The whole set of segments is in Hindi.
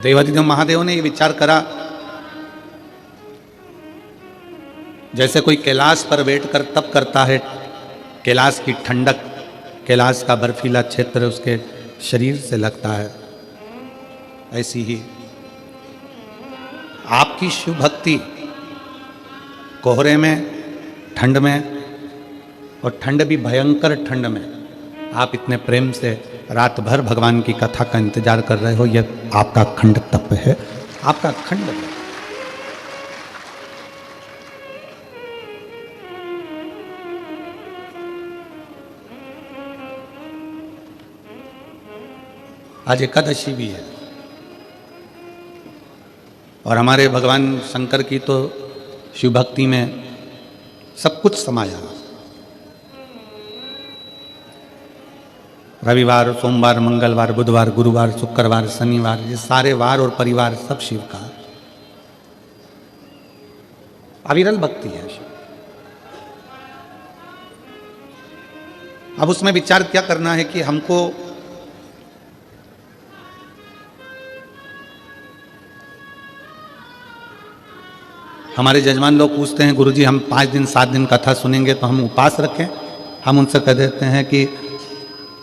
देवादिदेव महादेव ने ये विचार करा, जैसे कोई कैलाश पर बैठकर तप करता है, कैलाश की ठंडक, कैलाश का बर्फीला क्षेत्र उसके शरीर से लगता है, ऐसी ही आपकी शिव भक्ति कोहरे में, ठंड में, और ठंड भी भयंकर ठंड में आप इतने प्रेम से रात भर भगवान की कथा का इंतजार कर रहे हो, यह आपका अखंड तप है, आपका अखंड है। आज एकादशी भी है और हमारे भगवान शंकर की तो शिव भक्ति में सब कुछ समाया। रविवार, सोमवार, मंगलवार, बुधवार, गुरुवार, शुक्रवार, शनिवार, ये सारे वार और परिवार सब शिव का अविरल भक्ति है शिव। अब उसमें विचार क्या करना है कि हमको हमारे जजमान लोग पूछते हैं, गुरुजी हम 5 दिन 7 दिन कथा सुनेंगे तो हम उपवास रखें? हम उनसे कह देते हैं कि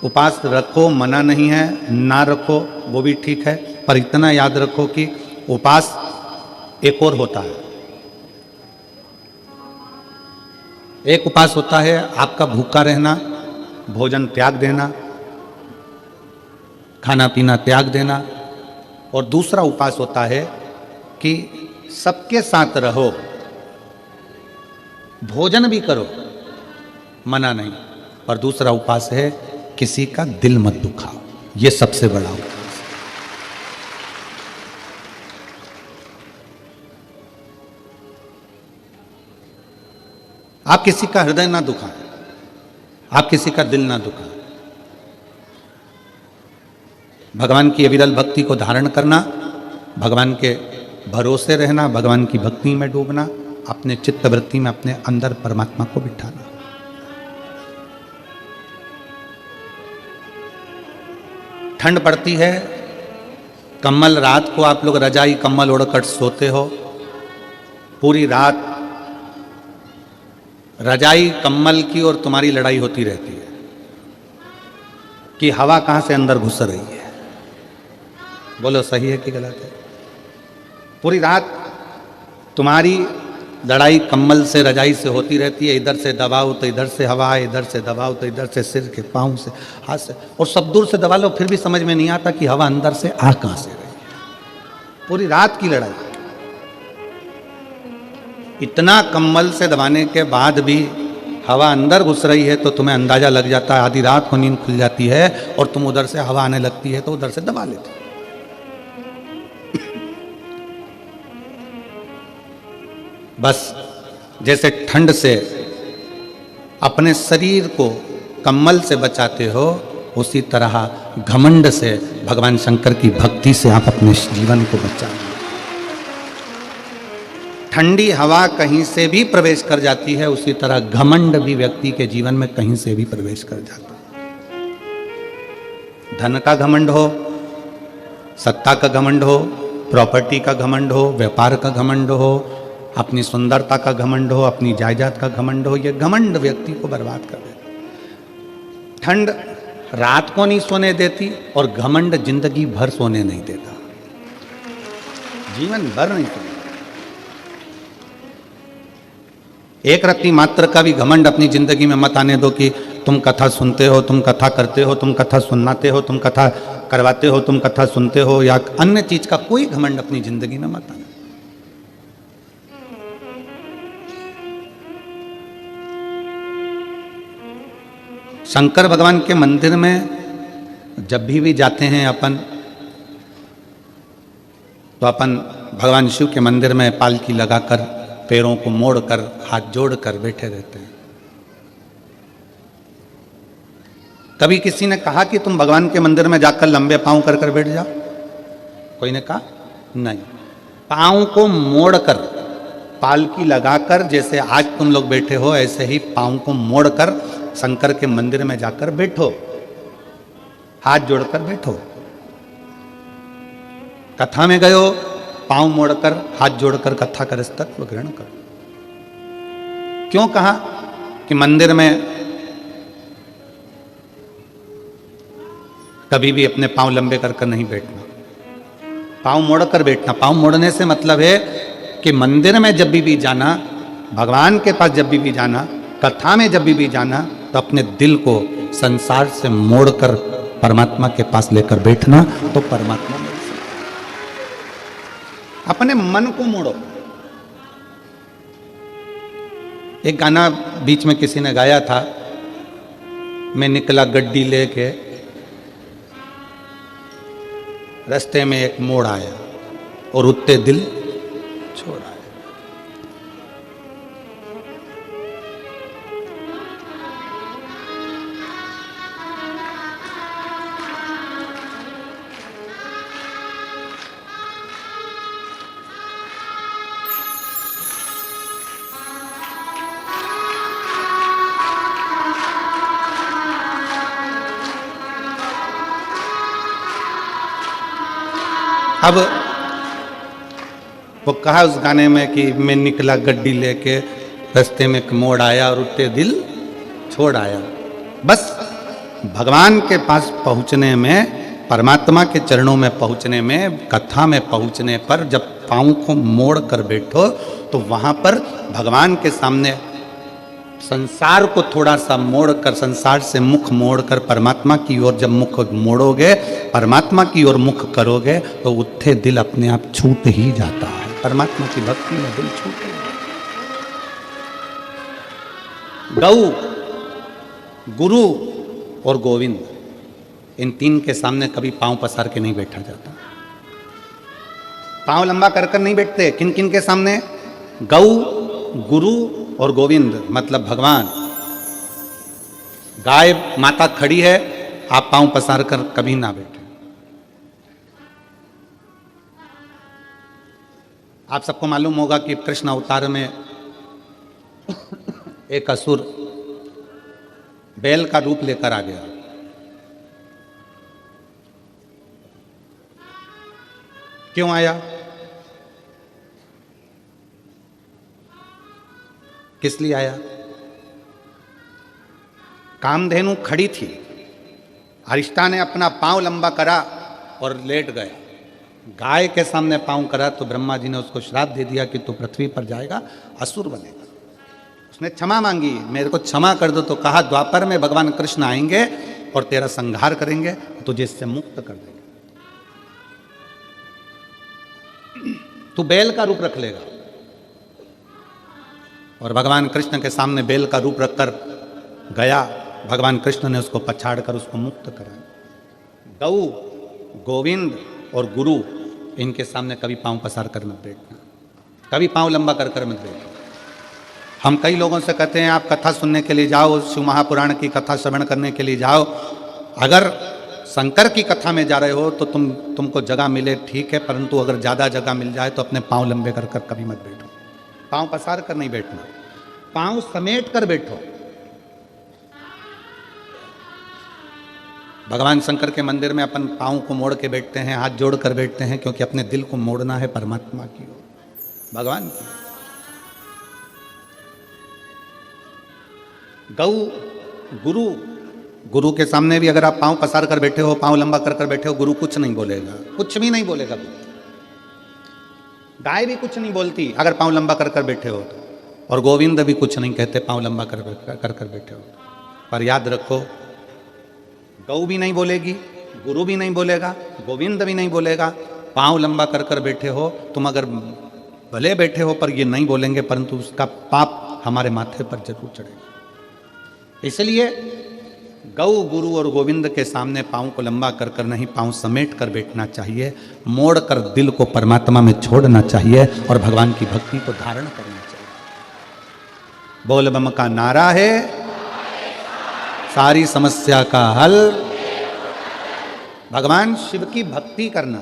उपवास रखो, मना नहीं है, ना रखो वो भी ठीक है, पर इतना याद रखो कि उपवास एक और होता है। एक उपवास होता है आपका भूखा रहना, भोजन त्याग देना, खाना पीना त्याग देना, और दूसरा उपवास होता है कि सबके साथ रहो, भोजन भी करो, मना नहीं, और दूसरा उपवास है किसी का दिल मत दुखाओ। ये सबसे बड़ा उपवास। आप किसी का हृदय ना दुखाएं, आप किसी का दिल ना दुखाएं। भगवान की अविरल भक्ति को धारण करना, भगवान के भरोसे रहना, भगवान की भक्ति में डूबना, अपने चित्त वृत्ति में अपने अंदर परमात्मा को बिठाना। ठंड पड़ती है, कम्बल, रात को आप लोग रजाई कम्बल ओढ़कर सोते हो, पूरी रात रजाई कम्बल की और तुम्हारी लड़ाई होती रहती है कि हवा कहां से अंदर घुस रही है। बोलो सही है कि गलत है? पूरी रात तुम्हारी लड़ाई कम्बल से, रजाई से होती रहती है। इधर से दबाओ तो इधर से हवा है, इधर से दबाओ तो इधर से, सिर के, पाँव से, हाथ से, और सब दूर से दबा लो फिर भी समझ में नहीं आता कि हवा अंदर से आ कहां से रही है। पूरी रात की लड़ाई, इतना कम्बल से दबाने के बाद भी हवा अंदर घुस रही है तो तुम्हें अंदाजा लग जाता है। आधी रात को नींद खुल जाती है और तुम उधर से हवा आने लगती है तो उधर से दबा लेते हो। बस जैसे ठंड से अपने शरीर को कम्बल से बचाते हो, उसी तरह घमंड से भगवान शंकर की भक्ति से आप अपने जीवन को बचाओ। ठंडी हवा कहीं से भी प्रवेश कर जाती है, उसी तरह घमंड भी व्यक्ति के जीवन में कहीं से भी प्रवेश कर जाता है। धन का घमंड हो, सत्ता का घमंड हो, प्रॉपर्टी का घमंड हो, व्यापार का घमंड हो, अपनी सुंदरता का घमंड हो, अपनी जायदाद का घमंड हो, यह घमंड व्यक्ति को बर्बाद कर देता। ठंड रात को नहीं सोने देती और घमंड जिंदगी भर सोने नहीं देता, जीवन भर नहीं सोने। एक रत्ती मात्र का भी घमंड अपनी जिंदगी में मत आने दो कि तुम कथा सुनते हो, तुम कथा करते हो, तुम कथा सुनाते हो, तुम कथा करवाते हो, तुम कथा सुनते हो, या अन्य चीज का कोई घमंड अपनी जिंदगी में मत आने। शंकर भगवान के मंदिर में जब भी जाते हैं अपन, तो अपन भगवान शिव के मंदिर में पालकी लगाकर, पैरों को मोड़कर, हाथ जोड़कर बैठे रहते हैं। कभी किसी ने कहा कि तुम भगवान के मंदिर में जाकर लंबे पांव कर कर बैठ जाओ? कोई ने कहा नहीं। पांव को मोड़कर, पालकी लगाकर, जैसे आज तुम लोग बैठे हो ऐसे ही पांव को मोड़कर शंकर के मंदिर में जाकर बैठो, हाथ जोड़कर बैठो। कथा में गयो, पांव मोड़कर हाथ जोड़कर कथा कर तत्व ग्रहण कर। क्यों कहा कि मंदिर में कभी भी अपने पांव लंबे कर नहीं बैठना, पांव मोड़कर बैठना। पांव मोड़ने से मतलब है कि मंदिर में जब भी जाना, भगवान के पास जब भी जाना, कथा में जब भी जाना, तो अपने दिल को संसार से मोड़कर परमात्मा के पास लेकर बैठना, तो परमात्मा मिल सकता। अपने मन को मोड़ो। एक गाना बीच में किसी ने गाया था, मैं निकला गड्डी लेके, रास्ते में एक मोड़ आया और उत्ते दिल छोड़ आया। अब वो कहा उस गाने में कि मैं निकला गड्डी लेके, रास्ते में एक मोड़ आया और उठते दिल छोड़ आया। बस भगवान के पास पहुंचने में, परमात्मा के चरणों में पहुंचने में, कथा में पहुंचने पर जब पांव को मोड़ कर बैठो, तो वहां पर भगवान के सामने संसार को थोड़ा सा मोड़कर, संसार से मुख मोड़कर परमात्मा की ओर जब मुख मोड़ोगे, परमात्मा की ओर मुख करोगे, तो उत्थे दिल अपने आप छूट ही जाता है। परमात्मा की भक्ति में दिल छूटे। गौ, गुरु और गोविंद, इन तीन के सामने कभी पांव पसार के नहीं बैठा जाता। पांव लंबा कर कर नहीं बैठते। किन किन के सामने? गौ, गुरु और गोविंद, मतलब भगवान। गाय माता खड़ी है, आप पांव पसार कर कभी ना बैठे। आप सबको मालूम होगा कि कृष्ण अवतार में एक असुर बैल का रूप लेकर आ गया। क्यों आया? किस लिए आया? कामधेनु खड़ी थी, अरिष्टा ने अपना पांव लंबा करा और लेट गया। गाय के सामने पांव करा तो ब्रह्मा जी ने उसको श्राप दे दिया कि तू पृथ्वी पर जाएगा, असुर बनेगा। उसने क्षमा मांगी, मेरे को क्षमा कर दो। तो कहा द्वापर में भगवान कृष्ण आएंगे और तेरा संहार करेंगे, तुझे इससे मुक्त कर देंगे। तू बैल का रूप रख लेगा। और भगवान कृष्ण के सामने बैल का रूप रखकर गया। भगवान कृष्ण ने उसको पछाड़ कर उसको मुक्त कराया। गौ, गोविंद और गुरु, इनके सामने कभी पांव पसार कर मत बैठना, कभी पांव लंबा कर कर मत बैठना। हम कई लोगों से कहते हैं आप कथा सुनने के लिए जाओ, शिव महापुराण की कथा श्रवण करने के लिए जाओ। अगर शंकर की कथा में जा रहे हो तो तुमको जगह मिले ठीक है, परंतु अगर ज़्यादा जगह मिल जाए तो अपने पांव लंबे कर कर कभी मत बैठो। पांव पसार कर नहीं बैठना, पांव समेट कर बैठो। भगवान शंकर के मंदिर में अपन पांव को मोड़ के बैठते हैं, हाथ जोड़ कर बैठते हैं, क्योंकि अपने दिल को मोड़ना है परमात्मा की ओर, भगवान की। गौ, गुरु, गुरु के सामने भी अगर आप पांव पसार कर बैठे हो, पांव लंबा कर कर बैठे हो, गुरु कुछ नहीं बोलेगा, कुछ भी नहीं बोलेगा। गाय भी कुछ नहीं बोलती अगर पांव लंबा कर कर बैठे हो तो, और गोविंद भी कुछ नहीं कहते पांव लंबा कर कर बैठे हो। पर याद रखो, गौ भी नहीं बोलेगी, गुरु भी नहीं बोलेगा, गोविंद भी नहीं बोलेगा। पांव लंबा कर कर बैठे हो तुम, अगर भले बैठे हो पर ये नहीं बोलेंगे, परंतु उसका पाप हमारे माथे पर जरूर चढ़ेगा। इसलिए गौ, गुरु और गोविंद के सामने पांव को लंबा कर कर नहीं, पांव समेट कर बैठना चाहिए, मोड़ कर दिल को परमात्मा में छोड़ना चाहिए और भगवान की भक्ति को धारण करना चाहिए। बोल बम का नारा है, सारी समस्या का हल। भगवान शिव की भक्ति करना,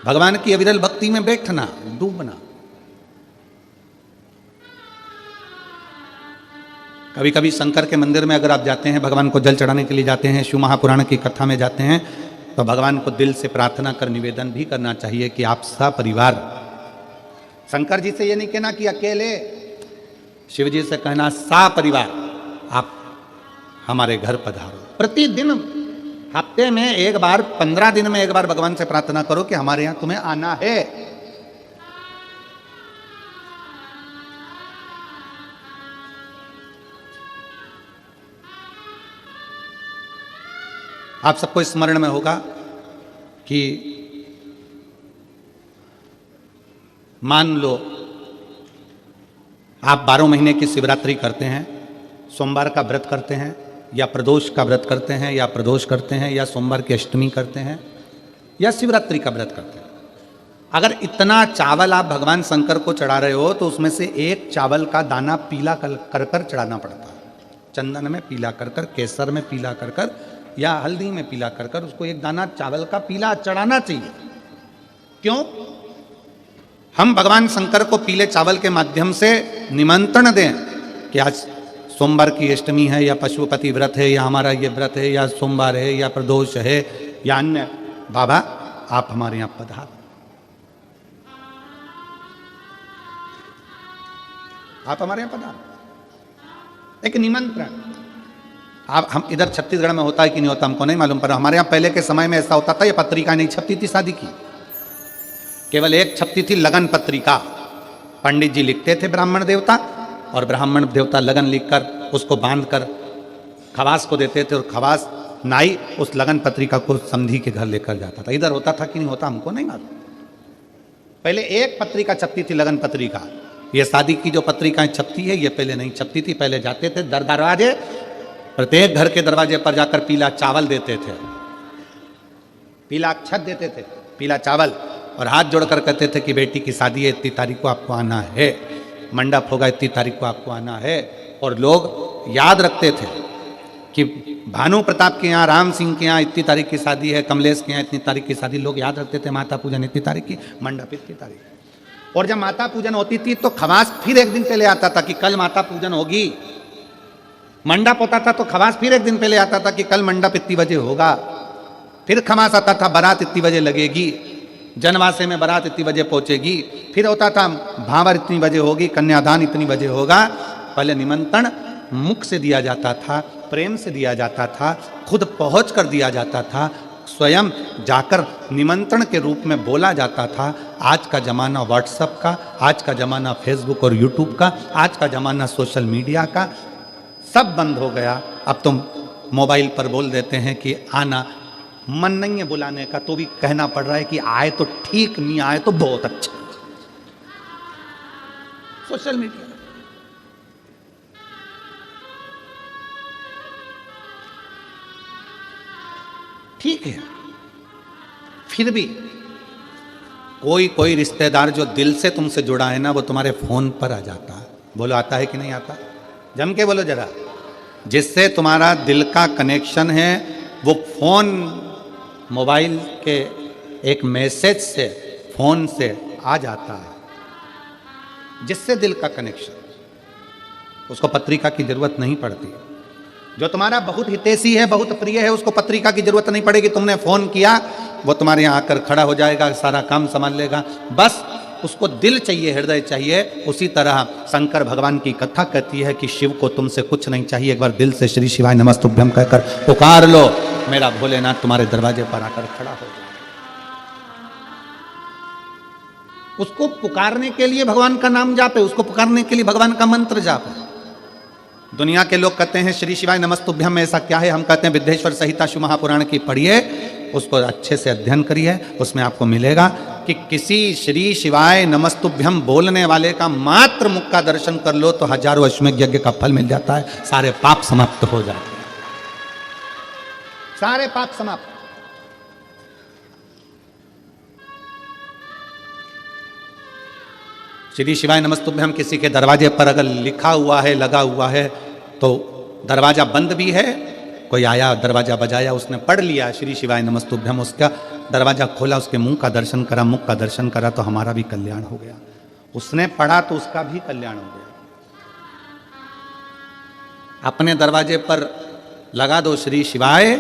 भगवान की अविरल भक्ति में बैठना, डूबना। कभी कभी शंकर के मंदिर में अगर आप जाते हैं, भगवान को जल चढ़ाने के लिए जाते हैं, शिव महापुराण की कथा में जाते हैं, तो भगवान को दिल से प्रार्थना कर निवेदन भी करना चाहिए कि आप सपरिवार, शंकर जी से ये नहीं कहना कि अकेले, शिव जी से कहना सपरिवार आप हमारे घर पधारो। प्रतिदिन, हफ्ते में एक बार, 15 दिन में एक बार भगवान से प्रार्थना करो कि हमारे यहां तुम्हें आना है। आप सबको स्मरण में होगा कि मान लो आप 12 महीने की शिवरात्रि करते हैं, सोमवार का व्रत करते हैं, या प्रदोष का व्रत करते हैं, या प्रदोष करते हैं, या सोमवार की अष्टमी करते हैं, या शिवरात्रि का व्रत करते हैं। अगर इतना चावल आप भगवान शंकर को चढ़ा रहे हो तो उसमें से एक चावल का दाना पीला कर कर चढ़ाना पड़ता है। चंदन में पीला कर कर, केसर में पीला कर कर, या हल्दी में पीला कर कर उसको एक दाना चावल का पीला चढ़ाना चाहिए। क्यों? हम भगवान शंकर को पीले चावल के माध्यम से निमंत्रण दें कि आज सोमवार की अष्टमी है, या पशुपति व्रत है, या हमारा ये व्रत है, या सोमवार है, या प्रदोष है, या अन्य, बाबा आप हमारे यहां पधार, आप हमारे यहां पधार। एक निमंत्रण। आप हम इधर छत्तीसगढ़ में होता है कि नहीं होता हमको नहीं मालूम, पर हमारे यहाँ पहले के समय में ऐसा होता था, ये पत्रिका नहीं छपती थी शादी की, केवल एक छपती थी लगन पत्रिका। पंडित जी लिखते थे ब्राह्मण देवता, और ब्राह्मण देवता लगन लिखकर उसको बांधकर खवास को देते थे, और खवास नाई उस लगन पत्रिका को समधी के घर लेकर जाता था। इधर होता था कि नहीं होता हमको नहीं मालूम। पहले एक पत्रिका छपती थी, लगन पत्रिका। ये शादी की जो पत्रिकाएं छपती है ये पहले नहीं छपती थी। पहले जाते थे दरवाजे, प्रत्येक घर के दरवाजे पर जाकर पीला चावल देते थे, पीला अक्षत देते थे, पीला चावल, और हाथ जोड़कर कहते थे कि बेटी की शादी है, इतनी तारीख को आपको आना है, मंडप होगा, इतनी तारीख को आपको आना है। और लोग याद रखते थे कि भानु प्रताप के यहाँ, राम सिंह के यहाँ इतनी तारीख की शादी है, कमलेश के यहाँ इतनी तारीख की शादी, लोग याद रखते थे। माता पूजन इतनी तारीख की, मंडप इतनी तारीख। और जब माता पूजन होती थी तो खवास फिर एक दिन पहले आता था कि कल माता पूजन होगी। मंडप होता था तो खवास फिर एक दिन पहले आता था कि कल मंडप इतनी बजे होगा। फिर खवास आता था, बारात इतनी बजे लगेगी, जनवासे में बारात इतनी बजे पहुंचेगी। फिर होता था भावर इतनी बजे होगी, कन्यादान इतनी बजे होगा। पहले निमंत्रण मुख से दिया जाता था, प्रेम से दिया जाता था, खुद पहुंच कर दिया जाता था, स्वयं जाकर निमंत्रण के रूप में बोला जाता था। आज का ज़माना व्हाट्सएप का, आज का ज़माना फेसबुक और यूट्यूब का, आज का ज़माना सोशल मीडिया का, सब बंद हो गया। अब तुम मोबाइल पर बोल देते हैं कि आना, मन नहीं है बुलाने का तो भी कहना पड़ रहा है कि आए तो ठीक, नहीं आए तो बहुत अच्छा। सोशल मीडिया ठीक है, फिर भी कोई कोई रिश्तेदार जो दिल से तुमसे जुड़ा है ना, वो तुम्हारे फोन पर आ जाता है। बोलो आता है कि नहीं आता? जम के बोलो जरा। जिससे तुम्हारा दिल का कनेक्शन है वो फोन, मोबाइल के एक मैसेज से, फोन से आ जाता है। जिससे दिल का कनेक्शन, उसको पत्रिका की जरूरत नहीं पड़ती। जो तुम्हारा बहुत हितैषी है, बहुत प्रिय है, उसको पत्रिका की जरूरत नहीं पड़ेगी। तुमने फोन किया, वो तुम्हारे यहाँ आकर खड़ा हो जाएगा, सारा काम संभाल लेगा। बस उसको दिल चाहिए, हृदय चाहिए। उसी तरह शंकर भगवान की कथा कहती है कि शिव को तुमसे कुछ नहीं चाहिए, एक बार दिल से श्री शिवाय नमस्तुभ्यम कहकर पुकार लो, मेरा भोलेनाथ तुम्हारे दरवाजे पर आकर खड़ा हो जाए। उसको पुकारने के लिए भगवान का नाम जाप है, उसको पुकारने के लिए भगवान का मंत्र जाप है। दुनिया के लोग कहते हैं श्री शिवाय नमस्तुभ्यम में ऐसा क्या है? हम कहते हैं विद्येश्वर संहिता शिव महापुराण की पढ़िए, उसको अच्छे से अध्ययन करिए, उसमें आपको मिलेगा कि किसी श्री शिवाय नमस्तुभ्यम बोलने वाले का मात्र मुख का दर्शन कर लो तो हजारों अश्वमेध यज्ञ का फल मिल जाता है, सारे पाप समाप्त हो जाते हैं, सारे पाप समाप्त। श्री शिवाय नमस्तुभ्यम किसी के दरवाजे पर अगर लिखा हुआ है, लगा हुआ है, तो दरवाजा बंद भी है, कोई आया दरवाजा बजाया, उसने पढ़ लिया श्री शिवाय नमस्तुभ्यम, उसका दरवाजा खोला, उसके मुंह का दर्शन करा, मुख का दर्शन करा, तो हमारा भी कल्याण हो गया। उसने पढ़ा तो उसका भी कल्याण हो गया। अपने दरवाजे पर लगा दो श्री शिवाय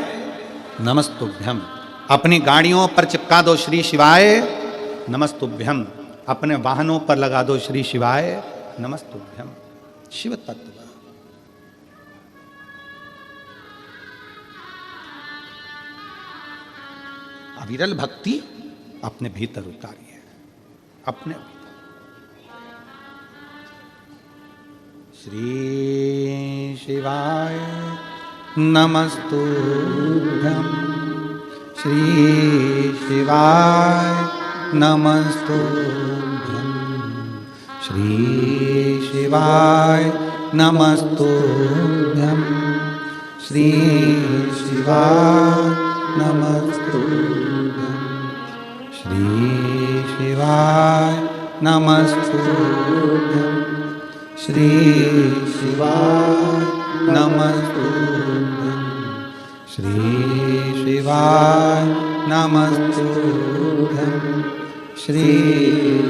नमस्तुभ्यम, अपनी गाड़ियों पर चिपका दो श्री शिवाय नमस्तुभ्यम, अपने वाहनों पर लगा दो श्री शिवाय नमस्तुभ्यम। शिव तत्व अविरल भक्ति अपने भीतर उतारिए, अपने भीतर। श्री शिवाय नमस्तुभ्यम, श्री शिवाय नमस्तुभ्यम, श्री शिवाय नमस्तुभ्यम, श्री शिवाय नमस्तुभ्यम, श्री शिवाय नमस्तुभ्यम, श्री शिवाय नमस्तुभ्यम, श्री शिवाय नमस्तुभ्यम, श्री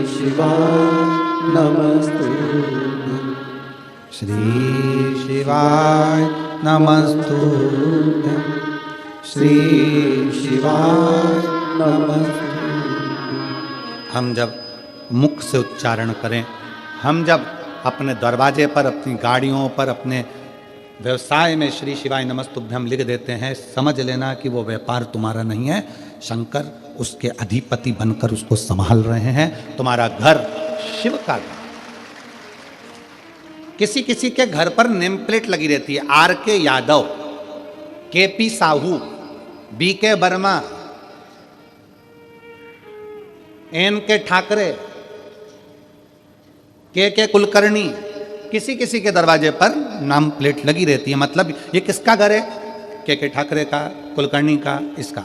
शिवाय नमस्तुभ्यम, श्री शिवाय नमस्तुभ्यम, श्री शिवाय नमस्तुभ्यम। हम जब मुख से उच्चारण करें, हम जब अपने दरवाजे पर, अपनी गाड़ियों पर, अपने व्यवसाय में श्री शिवाय नमस्तुभ्यम लिख देते हैं, समझ लेना कि वो व्यापार तुम्हारा नहीं है, शंकर उसके अधिपति बनकर उसको संभाल रहे हैं। तुम्हारा घर शिव का घर। किसी किसी के घर पर नेम प्लेट लगी रहती है, R.K. Yadav, K.P. Sahu, B.K. Verma, N.K. Thackeray, K.K. Kulkarni. किसी किसी के दरवाजे पर नाम प्लेट लगी रहती है, मतलब ये किसका घर है? K.K. ठाकरे का, कुलकर्णी का, इसका।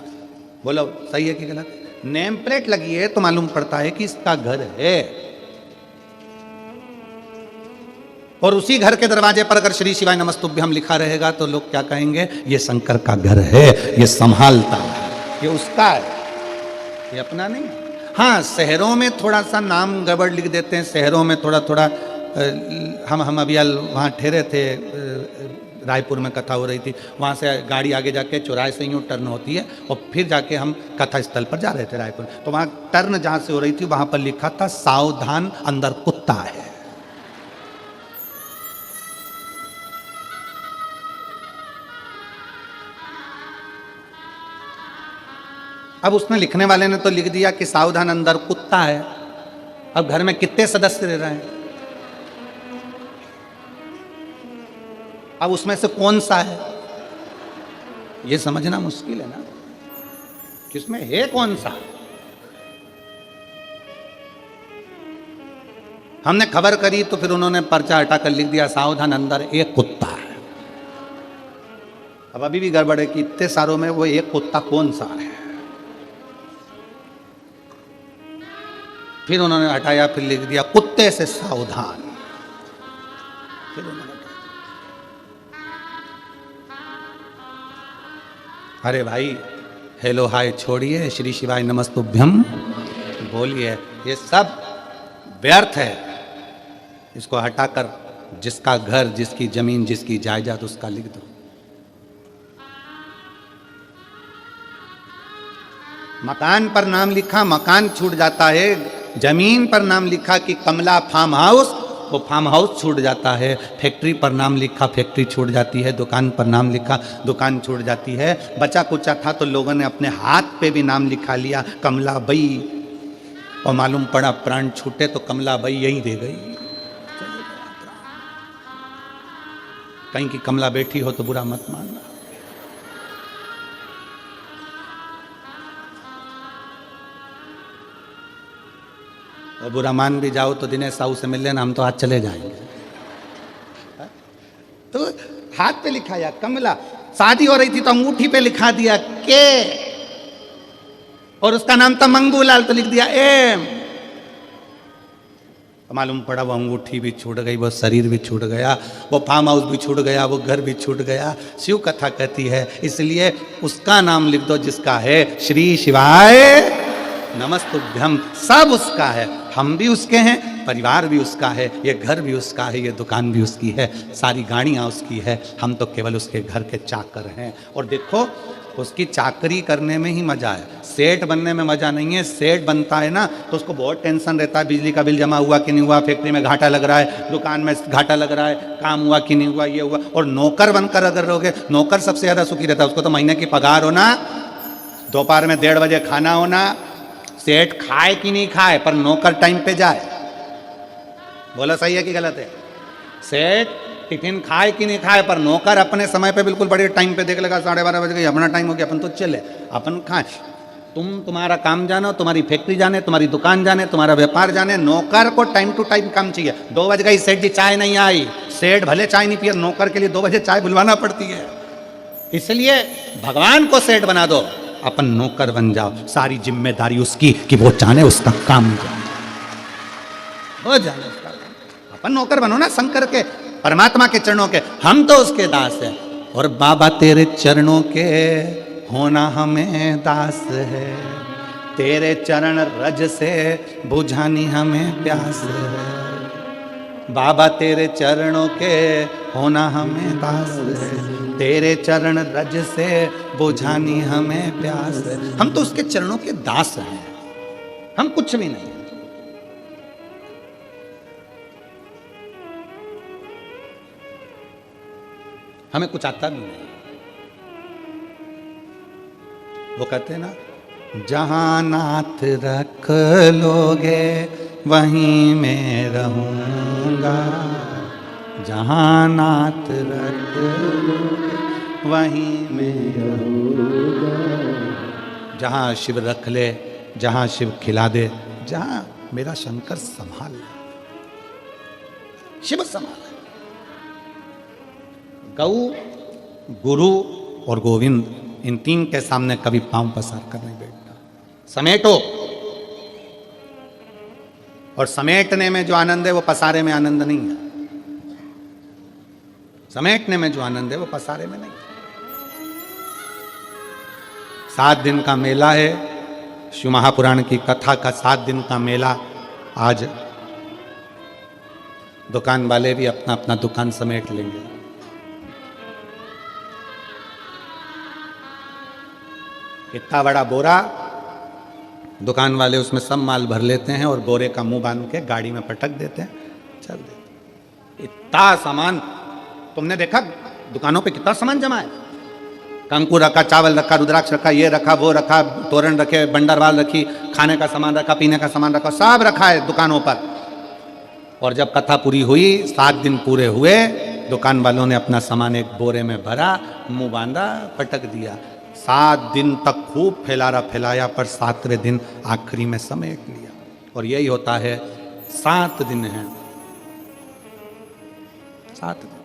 बोलो सही है कि गलत? नेम प्लेट लगी है तो मालूम पड़ता है कि इसका घर है। और उसी घर के दरवाजे पर अगर श्री शिवाय नमस्तुभ्यम लिखा रहेगा तो लोग क्या कहेंगे? ये शंकर का घर है, ये संभालता है, ये उसका है, ये अपना नहीं। हाँ, शहरों में थोड़ा सा नाम गड़बड़ लिख देते हैं, शहरों में थोड़ा थोड़ा। हम अभी वहाँ ठहरे थे, रायपुर में कथा हो रही थी, वहाँ से गाड़ी आगे जाके चौराहे से यूँ टर्न होती है और फिर जाके हम कथा स्थल पर जा रहे थे रायपुर। तो वहाँ टर्न जहाँ से हो रही थी वहाँ पर लिखा था सावधान अंदर कुत्ता है। अब उसने लिखने वाले ने तो लिख दिया कि सावधान अंदर कुत्ता है। अब घर में कितने सदस्य रह रहे हैं? अब उसमें से कौन सा है ये समझना मुश्किल है ना, किसमें है कौन सा। हमने खबर करी तो फिर उन्होंने पर्चा हटाकर लिख दिया सावधान अंदर एक कुत्ता है। अब अभी भी गड़बड़ है कि इतने सारों में वो एक कुत्ता कौन सा है। फिर उन्होंने हटाया, फिर लिख दिया कुत्ते से सावधान। फिर उन्होंने अरे भाई हेलो हाय छोड़िए, श्री शिवाय नमस्तुभ्यम बोलिए। ये सब व्यर्थ है, इसको हटाकर जिसका घर, जिसकी जमीन, जिसकी जायदाद उसका लिख दो। मकान पर नाम लिखा, मकान छूट जाता है। जमीन पर नाम लिखा कि कमला फार्म हाउस, वो फार्म हाउस छूट जाता है। फैक्ट्री पर नाम लिखा, फैक्ट्री छूट जाती है। दुकान पर नाम लिखा, दुकान छूट जाती है। बचा कुचा था तो लोगों ने अपने हाथ पे भी नाम लिखा लिया कमला बई, और मालूम पड़ा प्राण छूटे तो कमला बई यहीं दे गई। कहीं की कमला बैठी हो तो बुरा मत मानना। और बुरा मान भी जाओ तो दिनेश साहू से मिल लेना, हम तो आज चले जाएंगे। तो हाथ पे लिखा या कमला, शादी हो रही थी तो अंगूठी पे लिखा दिया के, और उसका नाम था मंगूलाल तो लिख दिया एम। मालूम पड़ा वो अंगूठी भी छूट गई, वो शरीर भी छूट गया, वो फार्म हाउस भी छूट गया, वो घर भी छूट गया। शिव कथा कहती है इसलिए उसका नाम लिख दो जिसका है। श्री शिवाय नमस्तुभ्यम, सब उसका है, हम भी उसके हैं। परिवार भी उसका है, ये घर भी उसका है, ये दुकान भी उसकी है, सारी गाड़ियाँ उसकी है, हम तो केवल उसके घर के चाकर हैं। और देखो उसकी चाकरी करने में ही मजा है, सेठ बनने में मजा नहीं है। सेठ बनता है ना तो उसको बहुत टेंशन रहता है, बिजली का बिल जमा हुआ कि नहीं हुआ, फैक्ट्री में घाटा लग रहा है, दुकान में घाटा लग रहा है, काम हुआ कि नहीं हुआ, ये हुआ। और नौकर बनकर अगर रहोगे, नौकर सबसे ज्यादा सुखी रहता है, उसको तो महीने की पगार होना, दोपहर में 1:30 बजे खाना होना, सेठ खाए कि नहीं खाए पर नौकर टाइम पे जाए। बोला सही है कि गलत है? सेठ टिफिन खाए कि नहीं खाए पर नौकर अपने समय पे बिल्कुल बड़े टाइम पे देख लेगा, 12:30 बज गई, अपना टाइम हो गया, अपन तो चले, अपन खाए। तुम्हारा काम जानो, तुम्हारी फैक्ट्री जाने, तुम्हारी दुकान जाने, तुम्हारा व्यापार जाने, नौकर को टाइम टू टाइम काम चाहिए। 2 बज गई, सेठ जी चाय नहीं आई, सेठ भले चाय नहीं पिए, नौकर के लिए 2 बजे चाय बुलवाना पड़ती है। इसलिए भगवान को सेठ बना दो, अपन नौकर बन जाओ, सारी जिम्मेदारी उसकी कि वो जाने उसका काम हो जाने उसका काम। अपन नौकर बनो ना शंकर के, परमात्मा के चरणों के, हम तो उसके दास हैं। और बाबा तेरे चरणों के होना हमें दास है, तेरे चरण रज से बुझानी हमें प्यास है। बाबा तेरे चरणों के होना हमें दास है, तेरे चरण रज से बुझानी हमें प्यास है। हम तो उसके चरणों के दास हैं, हम कुछ भी नहीं। हमें कुछ आता भी नहीं। वो कहते हैं ना, जहां नाथ रख लोगे वहीं मैं रहूंगा, जहां नाथ रख लोगे वहीं मैं रहूंगा। जहां शिव रख ले, जहां शिव खिला दे, जहां मेरा शंकर संभाल ले, शिव संभाल। गौ, गुरु और गोविंद, इन 3 के सामने कभी पांव पसार कर नहीं बैठना। समेटो, और समेटने में जो आनंद है वो पसारे में आनंद नहीं है। समेटने में जो आनंद है वो पसारे में नहीं। 7 दिन का मेला है, शिव महापुराण की कथा का 7 दिन का मेला। आज दुकान वाले भी अपना अपना दुकान समेट लेंगे। इतना बड़ा बोरा, दुकान वाले उसमें सब माल भर लेते हैं और बोरे का मुंह बांध के गाड़ी में पटक देते हैं, चल देते। इतना सामान तुमने देखा दुकानों पे कितना सामान जमा है? कंकु रखा, चावल रखा, रुद्राक्ष रखा, ये रखा, वो रखा, तोरण रखे, बंडरवाल रखी, खाने का सामान रखा, पीने का सामान रखा, सब रखा है दुकानों पर। और जब कथा पूरी हुई, 7 दिन पूरे हुए, दुकान वालों ने अपना सामान एक बोरे में भरा, मुंह बांधा, पटक दिया। 7 दिन तक खूब फैलाया, पर 7वें दिन आखिरी में समेट लिया। और यही होता है, 7 दिन है, 7 दिन।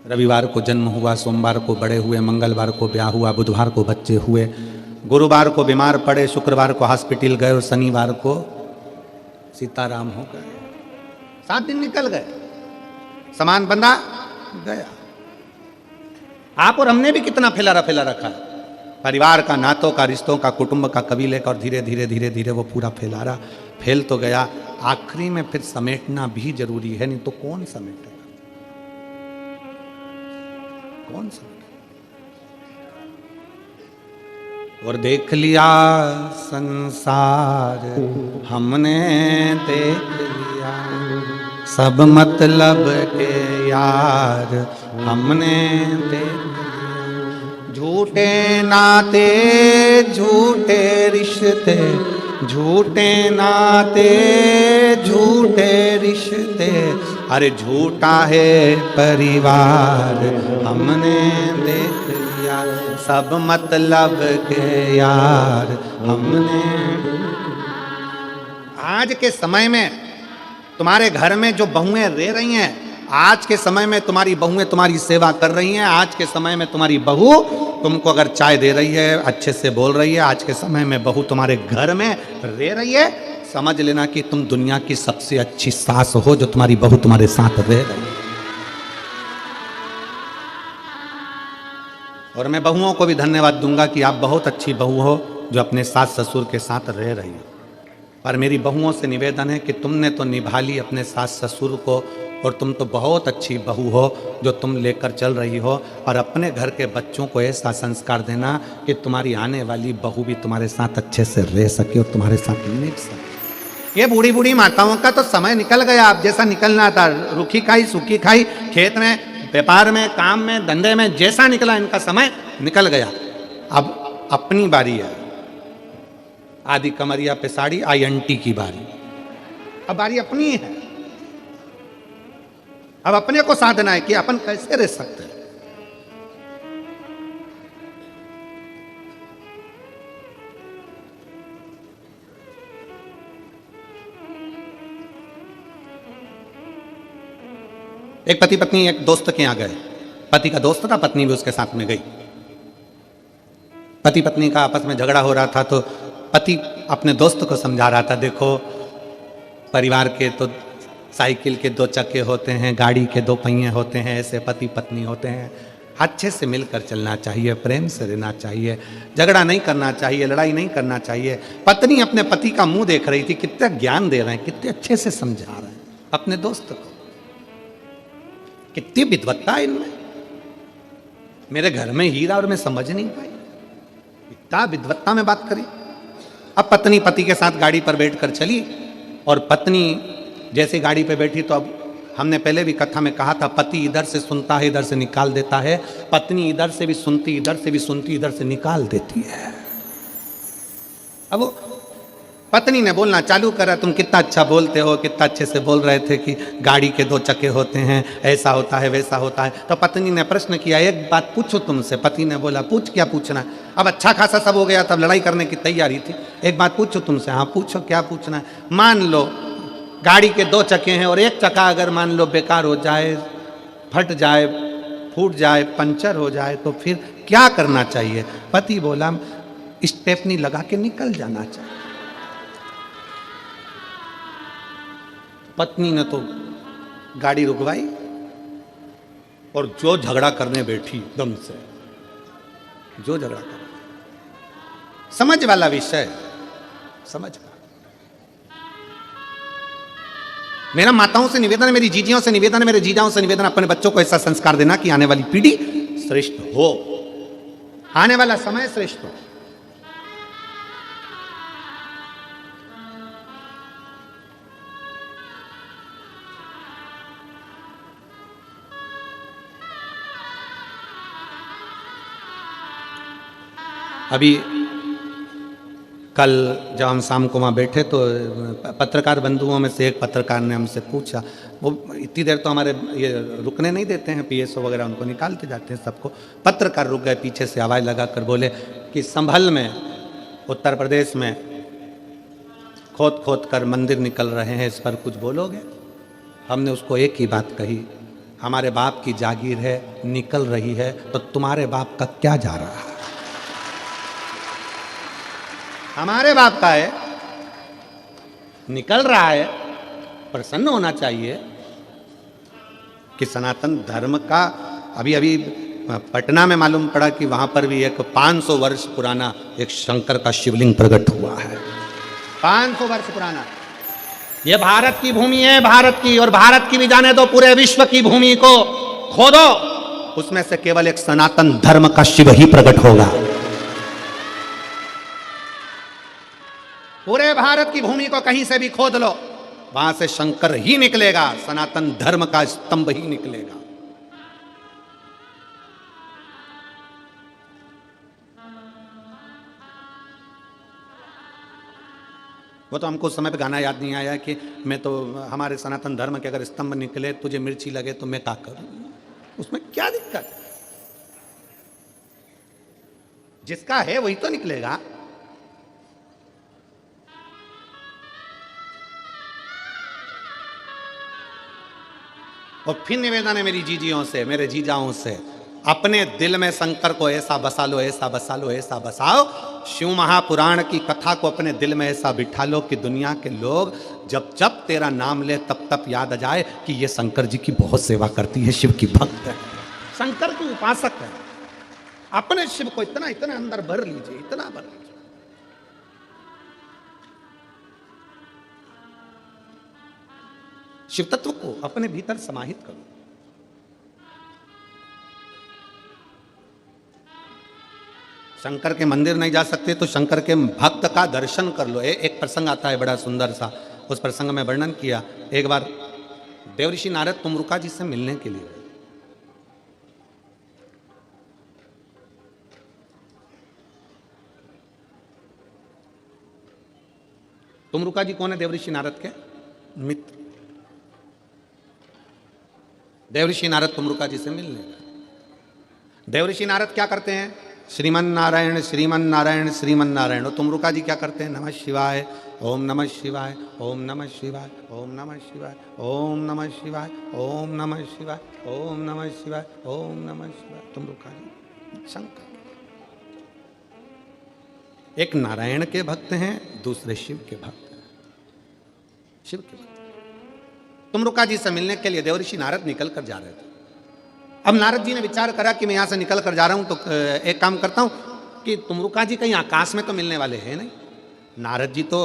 रविवार को जन्म हुआ, सोमवार को बड़े हुए, मंगलवार को ब्याह हुआ, बुधवार को बच्चे हुए, गुरुवार को बीमार पड़े, शुक्रवार को हॉस्पिटल गए और शनिवार को सीताराम हो गए। 7 दिन निकल गए, सामान बंधा गया। आप और हमने भी कितना फैला रखा है, परिवार का, नातों का, रिश्तों का, कुटुंब का, कबीले का, और धीरे धीरे वो पूरा फैल तो गया। आखिरी में फिर समेटना भी जरूरी है, नहीं तो कौन समेटेगा? कौन समेटेगा? और देख लिया संसार हमने, देख लिया सब मतलब के यार हमने देख लिया। झूठे नाते, झूठे रिश्ते, झूठे नाते, झूठे रिश्ते, अरे झूठा है परिवार हमने देख लिया, सब मतलब के यार हमने। आज के समय में तुम्हारे घर में जो बहुएं रह रही हैं, आज के समय में तुम्हारी बहुएं तुम्हारी सेवा कर रही हैं। आज के समय में तुम्हारी बहू तुमको अगर चाय दे रही है, अच्छे से बोल रही है, आज के समय में बहू तुम्हारे घर में रह रही है, समझ लेना कि तुम दुनिया की सबसे अच्छी सास हो, जो तुम्हारी बहू तुम्हारे साथ रह रही है। और मैं बहुओं को भी धन्यवाद दूंगा कि आप बहुत अच्छी बहू हो, जो अपने सास ससुर के साथ रह रही हो। पर मेरी बहुओं से निवेदन है कि तुमने तो निभा ली अपने सास ससुर को, और तुम तो बहुत अच्छी बहू हो जो तुम लेकर चल रही हो, और अपने घर के बच्चों को ऐसा संस्कार देना कि तुम्हारी आने वाली बहू भी तुम्हारे साथ अच्छे से रह सके और तुम्हारे साथ निभ सके। ये बूढ़ी बूढ़ी माताओं का तो समय निकल गया, अब जैसा निकलना था, रूखी खाई सूखी खाई, खेत में, व्यापार में, काम में, धंधे में, जैसा निकला इनका समय निकल गया। अब अपनी बारी है। आदि कमरिया पे साड़ी, आई आंटी की बारी, अब बारी अपनी है। अब अपने को साधना है कि अपन कैसे रह सकते हैं। एक पति पत्नी एक दोस्त के यहां गए। पति का दोस्त था, पत्नी भी उसके साथ में गई। पति पत्नी का आपस में झगड़ा हो रहा था, तो पति अपने दोस्त को समझा रहा था, देखो परिवार के तो साइकिल के दो चक्के होते हैं, गाड़ी के दो पहिए होते हैं, ऐसे पति पत्नी होते हैं। अच्छे से मिलकर चलना चाहिए, प्रेम से रहना चाहिए, झगड़ा नहीं करना चाहिए, लड़ाई नहीं करना चाहिए। पत्नी अपने पति का मुंह देख रही थी, कितना ज्ञान दे रहे हैं, कितने अच्छे से समझा रहे हैं अपने दोस्त को, कितनी विद्वत्ता है इनमें। मेरे घर में हीरा और मैं समझ नहीं पाई, इतना विद्वत्ता में बात करी। अब पत्नी पति के साथ गाड़ी पर बैठकर चली, और पत्नी जैसे गाड़ी पे बैठी, तो अब हमने पहले भी कथा में कहा था, पति इधर से सुनता है इधर से निकाल देता है, पत्नी इधर से भी सुनती इधर से भी सुनती इधर से निकाल देती है। अब वो पत्नी ने बोलना चालू करा, तुम कितना अच्छा बोलते हो, कितना अच्छे से बोल रहे थे कि गाड़ी के दो चक्के होते हैं, ऐसा होता है वैसा होता है। तो पत्नी ने प्रश्न किया, एक बात पूछो तुमसे। पति ने बोला, पूछ, क्या पूछना है। अब अच्छा खासा सब हो गया, तब लड़ाई करने की तैयारी थी। एक बात पूछो तुमसे। हाँ पूछो, क्या पूछना है। मान लो गाड़ी के दो चक्के हैं, और एक चक्का अगर मान लो बेकार हो जाए, फट जाए, फूट जाए, पंचर हो जाए, तो फिर क्या करना चाहिए। पति बोला, स्टेपनी लगा के निकल जाना चाहिए। पत्नी ने तो गाड़ी रुकवाई और जो झगड़ा करने बैठी, दम से जो झगड़ा कर, समझ वाला विषय, समझ वाला। मेरा माताओं से निवेदन है, मेरी जीजियों से निवेदन है, मेरे जीजाओं से निवेदन, अपने बच्चों को ऐसा संस्कार देना कि आने वाली पीढ़ी श्रेष्ठ हो, आने वाला समय श्रेष्ठ हो। अभी कल जब हम शाम को वहाँ बैठे, तो पत्रकार बंधुओं में से एक पत्रकार ने हमसे पूछा, वो इतनी देर तो हमारे ये रुकने नहीं देते हैं, पीएसओ वगैरह उनको निकालते जाते हैं सबको। पत्रकार रुक गए, पीछे से आवाज़ लगा कर बोले कि संभल में, उत्तर प्रदेश में खोद खोद कर मंदिर निकल रहे हैं, इस पर कुछ बोलोगे। हमने उसको एक ही बात कही, हमारे बाप की जागीर है, निकल रही है, तो तुम्हारे बाप का क्या जा रहा है। हमारे बाप का है, निकल रहा है, प्रसन्न होना चाहिए कि सनातन धर्म का। अभी अभी पटना में मालूम पड़ा कि वहां पर भी एक 500 वर्ष पुराना एक शंकर का शिवलिंग प्रकट हुआ है। 500 वर्ष पुराना। यह भारत की भूमि है, भारत की, और भारत की भी जाने दो, पूरे विश्व की भूमि को खोदो, उसमें से केवल एक सनातन धर्म का शिव ही प्रकट होगा। पूरे भारत की भूमि को कहीं से भी खोद लो, वहां से शंकर ही निकलेगा, सनातन धर्म का स्तंभ ही निकलेगा। वो तो हमको उस समय पे गाना याद नहीं आया कि मैं तो, हमारे सनातन धर्म के अगर स्तंभ निकले, तुझे मिर्ची लगे तो मैं क्या करूं। उसमें क्या दिक्कत, जिसका है वही तो निकलेगा। और फिर निवेदन है मेरी जीजियों से, मेरे जीजाओं से, अपने दिल में शंकर को ऐसा बसा लो, ऐसा बसा लो, ऐसा बसाओ, शिव महापुराण की कथा को अपने दिल में ऐसा बिठा लो कि दुनिया के लोग जब जब तेरा नाम ले तब तब याद आ जाए कि ये शंकर जी की बहुत सेवा करती है, शिव की भक्त है, शंकर की उपासक है। अपने शिव को इतना इतना अंदर भर लीजिए, इतना भर लीजिए। शिव तत्व को अपने भीतर समाहित करो। शंकर के मंदिर नहीं जा सकते तो शंकर के भक्त का दर्शन कर लो। एक प्रसंग आता है बड़ा सुंदर सा, उस प्रसंग में वर्णन किया। एक बार देवऋषि नारद तुमरुका जी से मिलने के लिए, तुमरुका जी कौन है? देवऋषि नारद के मित्र। देवऋषि नारद तुमरुका जी से मिलने गए। देवऋषि नारद क्या करते हैं? श्रीमन नारायण श्रीमन नारायण श्रीमन नारायण। और तुमरुका जी क्या करते हैं? नमः शिवाय, ओम नमः शिवाय, ओम नमः शिवाय, ओम नमः शिवाय, ओम नमः शिवाय, ओम नमः शिवाय, ओम नमः शिवाय, ओम नमः शिवाय। तुमरुका जी शंकर, एक नारायण के भक्त हैं, दूसरे शिव के भक्त हैं। शिव के भक्त तुमरुका जी से मिलने के लिए देवऋषि नारद निकल कर जा रहे थे। अब नारद जी ने विचार करा कि मैं यहां से निकल कर जा रहा हूं, तो एक काम करता हूं कि तुमरुका जी कहीं आकाश में तो मिलने वाले हैं नहीं। नारद जी तो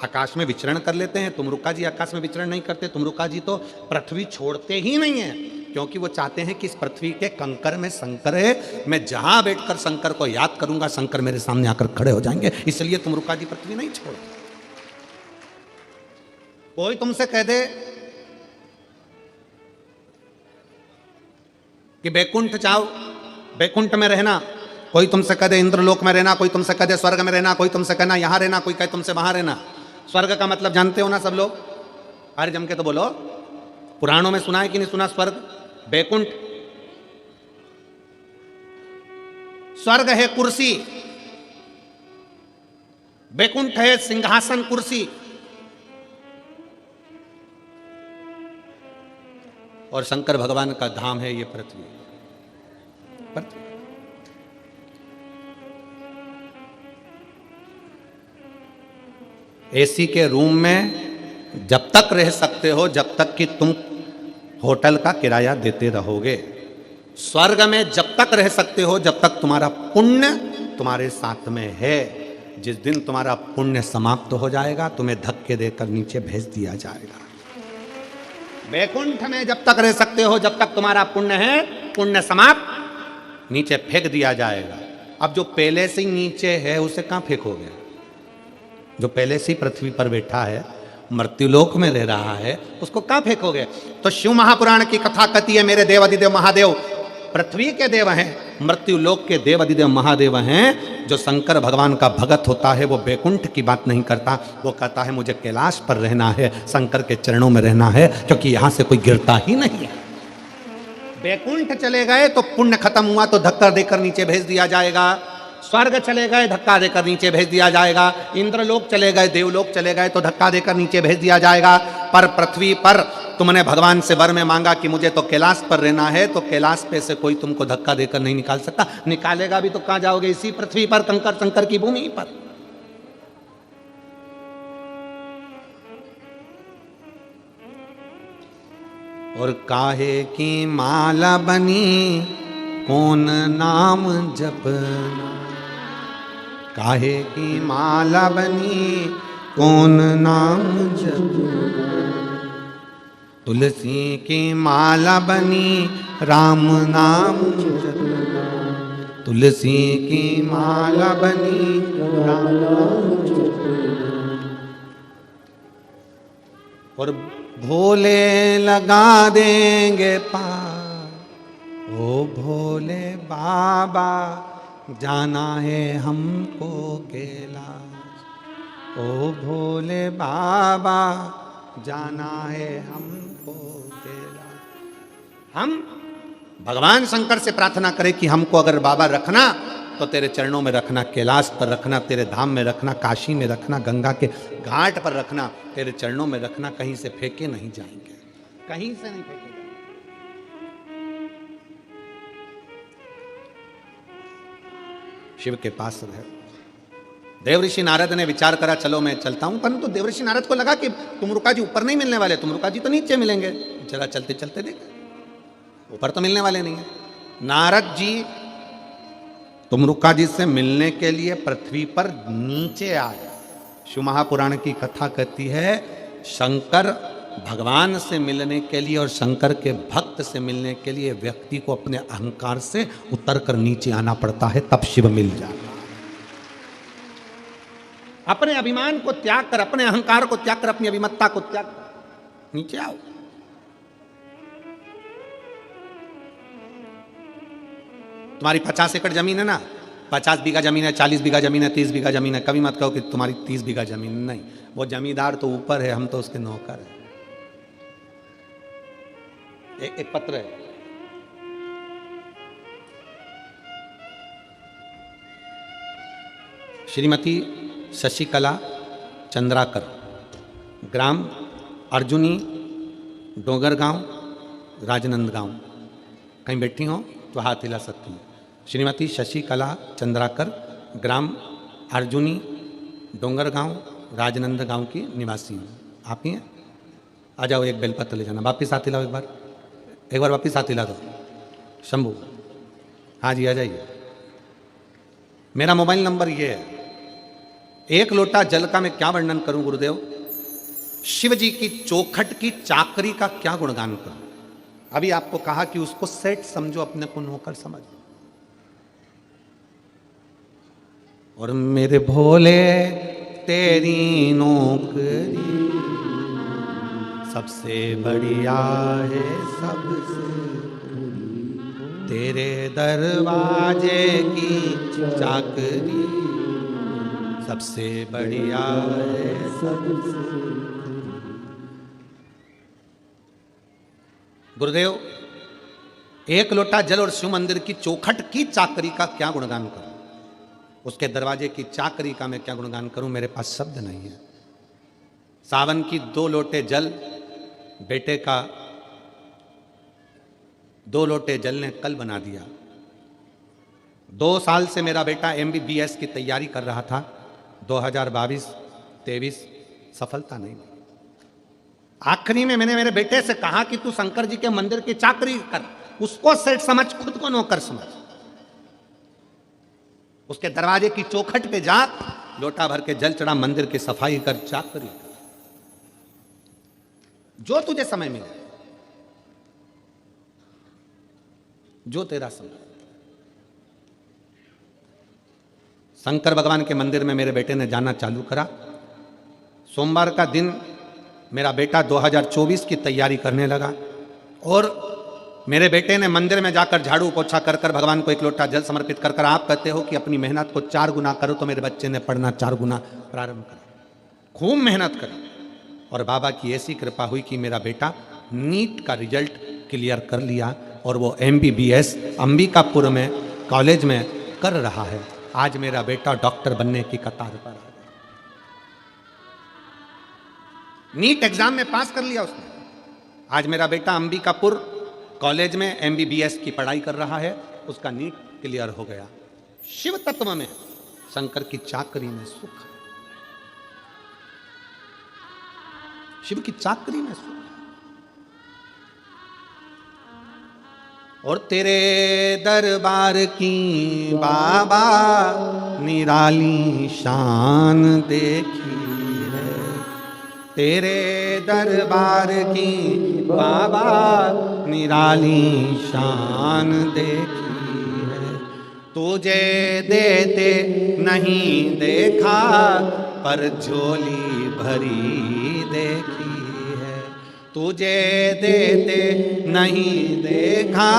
आकाश में विचरण कर लेते हैं, तुमरुका जी आकाश में विचरण नहीं करते। तुमरुका जी तो पृथ्वी छोड़ते ही नहीं है, क्योंकि वो चाहते हैं कि इस पृथ्वी के कंकर में शंकर है, मैं जहां बैठकर शंकर को याद करूंगा शंकर मेरे सामने आकर खड़े हो जाएंगे। इसलिए तुमरुका जी पृथ्वी नहीं छोड़ते। कोई तुमसे कह दे कि बैकुंठ जाओ, बैकुंठ में रहना, कोई तुमसे कह दे इंद्रलोक में रहना, कोई तुमसे कह दे स्वर्ग में रहना, कोई तुमसे कहना यहां रहना, कोई कहे तुमसे वहां रहना। स्वर्ग का मतलब जानते हो ना सब लोग? अरे जम के तो बोलो, पुराणों में सुना है कि नहीं सुना? स्वर्ग, बैकुंठ। स्वर्ग है कुर्सी, बैकुंठ है सिंहासन कुर्सी, और शंकर भगवान का धाम है ये पृथ्वी। एसी के रूम में जब तक रह सकते हो, जब तक कि तुम होटल का किराया देते रहोगे। स्वर्ग में जब तक रह सकते हो, जब तक तुम्हारा पुण्य तुम्हारे साथ में है। जिस दिन तुम्हारा पुण्य समाप्त हो जाएगा, तुम्हें धक्के देकर नीचे भेज दिया जाएगा। वैकुंठ में जब तक रह सकते हो, जब तक तुम्हारा पुण्य है, पुण्य समाप्त, नीचे फेंक दिया जाएगा। अब जो पहले से ही नीचे है उसे कहां फेंकोगे? जो पहले से ही पृथ्वी पर बैठा है, मृत्युलोक में रह रहा है, उसको कहां फेंकोगे? तो शिव महापुराण की कथा कहती है, मेरे देव अधिदेव महादेव पृथ्वी के देव हैं, मृत्युलोक के देव अधिदेव महादेव हैं। जो शंकर भगवान का भगत होता है वो बैकुंठ की बात नहीं करता, वो कहता है मुझे कैलाश पर रहना है, शंकर के चरणों में रहना है, क्योंकि यहां से कोई गिरता ही नहीं है। बैकुंठ चले गए तो पुण्य खत्म हुआ तो धक्का देकर नीचे भेज दिया जाएगा। स्वर्ग चले गए, धक्का देकर नीचे भेज दिया जाएगा। इंद्रलोक चले गए, देवलोक चले गए तो धक्का देकर नीचे भेज दिया जाएगा। पर पृथ्वी पर तुमने भगवान से वर में मांगा कि मुझे तो कैलाश पर रहना है, तो कैलाश पे से कोई तुमको धक्का देकर नहीं निकाल सकता। निकालेगा भी तो कहां जाओगे? इसी पृथ्वी पर, कंकर शंकर की भूमि पर। और काहे की माला बनी कौन नाम जपना, काहे की माला बनी कौन नाम जपना, तुलसी की माला बनी राम नाम जपना, तुलसी की माला बनी राम नाम जपना। और भोले लगा देंगे पार, ओ भोले बाबा जाना है हमको कैलाश, ओ भोले बाबा जाना है हमको कैलाश। हम भगवान शंकर से प्रार्थना करें कि हमको अगर बाबा रखना तो तेरे चरणों में रखना, कैलाश पर रखना, तेरे धाम में रखना, काशी में रखना, गंगा के घाट पर रखना, तेरे चरणों में रखना, कहीं से फेंके नहीं जाएंगे, कहीं से नहीं फेंके। शिव के पास रहे। देवऋषि नारद ने विचार करा चलो मैं चलता हूं, परंतु देवऋषि नारद को लगा कि तुमरुका जी ऊपर नहीं मिलने वाले, तुमरुका जी तो नीचे मिलेंगे, जरा चलते चलते देख, ऊपर तो मिलने वाले नहीं है। नारद जी तुमरुका जी से मिलने के लिए पृथ्वी पर नीचे आए। शिव महापुराण की कथा कहती है शंकर भगवान से मिलने के लिए और शंकर के भक्त से मिलने के लिए व्यक्ति को अपने अहंकार से उतर कर नीचे आना पड़ता है, तब शिव मिल जाता है। अपने अभिमान को त्याग कर, अपने अहंकार को त्याग कर, अपनी अभिमत्ता को त्याग कर नीचे आओ। तुम्हारी 50 एकड़ जमीन है ना, 50 बीघा जमीन है, 40 बीघा जमीन है, 30 बीघा जमीन है, कभी मत कहो कि तुम्हारी 30 बीघा जमीन नहीं। वो जमींदार तो ऊपर है, हम तो उसके नौकर हैं। एक पत्र है, श्रीमती शशिकला चंद्राकर, ग्राम अर्जुनी, डोंगरगांव, राजनंदगांव। कहीं बैठी हो तो हाथ हिला सकती हैं। श्रीमती शशिकला चंद्राकर, ग्राम अर्जुनी, डोंगरगांव, राजनंदगांव की निवासी हैं। आप ही हैं? आ जाओ, एक बेलपत्र ले जाना। वापिस हाथ हिलाओ, एक बार वापिस हाथ हिला दो। शंभू, हाँ जी, आ जाइए। मेरा मोबाइल नंबर ये है। एक लोटा जल का मैं क्या वर्णन करूं गुरुदेव? शिव जी की चौखट की चाकरी का क्या गुणगान करूं? अभी आपको कहा कि उसको सेठ समझो, अपने को नौकर समझो। और मेरे भोले तेरी नौकरी सबसे बढ़िया है, सबसे तेरे दरवाजे की चाकरी सबसे बढ़िया है, सबसे। गुरुदेव, एक लोटा जल और शिव मंदिर की चौखट की चाकरी का क्या गुणगान करूं? उसके दरवाजे की चाकरी का मैं क्या गुणगान करूं? मेरे पास शब्द नहीं है। सावन की 2 लोटे जल बेटे का 2 लोटे जल ने कल बना दिया। 2 साल से मेरा बेटा MBBS की तैयारी कर रहा था। 2022-23 सफलता नहीं मिली। आखिरी में मैंने मेरे बेटे से कहा कि तू शंकर जी के मंदिर की चाकरी कर, उसको सेठ समझ, खुद को नौकर समझ। उसके दरवाजे की चौखट पे जा, लोटा भर के जल चढ़ा, मंदिर की सफाई कर, चाकरी कर, जो तुझे समय मिले, जो तेरा समय। शंकर भगवान के मंदिर में मेरे बेटे ने जाना चालू करा। सोमवार का दिन मेरा बेटा 2024 की तैयारी करने लगा और मेरे बेटे ने मंदिर में जाकर झाड़ू पोछा कर कर भगवान को 1 लोटा जल समर्पित कर कर, आप कहते हो कि अपनी मेहनत को 4 गुना करो, तो मेरे बच्चे ने पढ़ना 4 गुना प्रारंभ करा। खूब मेहनत करी और बाबा की ऐसी कृपा हुई कि मेरा बेटा नीट का रिजल्ट क्लियर कर लिया और वो MBBS अंबिकापुर में कॉलेज में कर रहा है। आज मेरा बेटा डॉक्टर बनने की कतार पर आ गया। नीट एग्जाम में पास कर लिया उसने। आज मेरा बेटा अंबिकापुर कॉलेज में MBBS की पढ़ाई कर रहा है, उसका नीट क्लियर हो गया। शिव तत्व में, शंकर की चाकरी में सुख, शिव की चाकरी में सुख। और तेरे दरबार की बाबा निराली शान देखी है, तेरे दरबार की बाबा निराली शान देखी है। तुझे देते नहीं देखा, पर झोली भरी देखी है। तुझे देते नहीं देखा,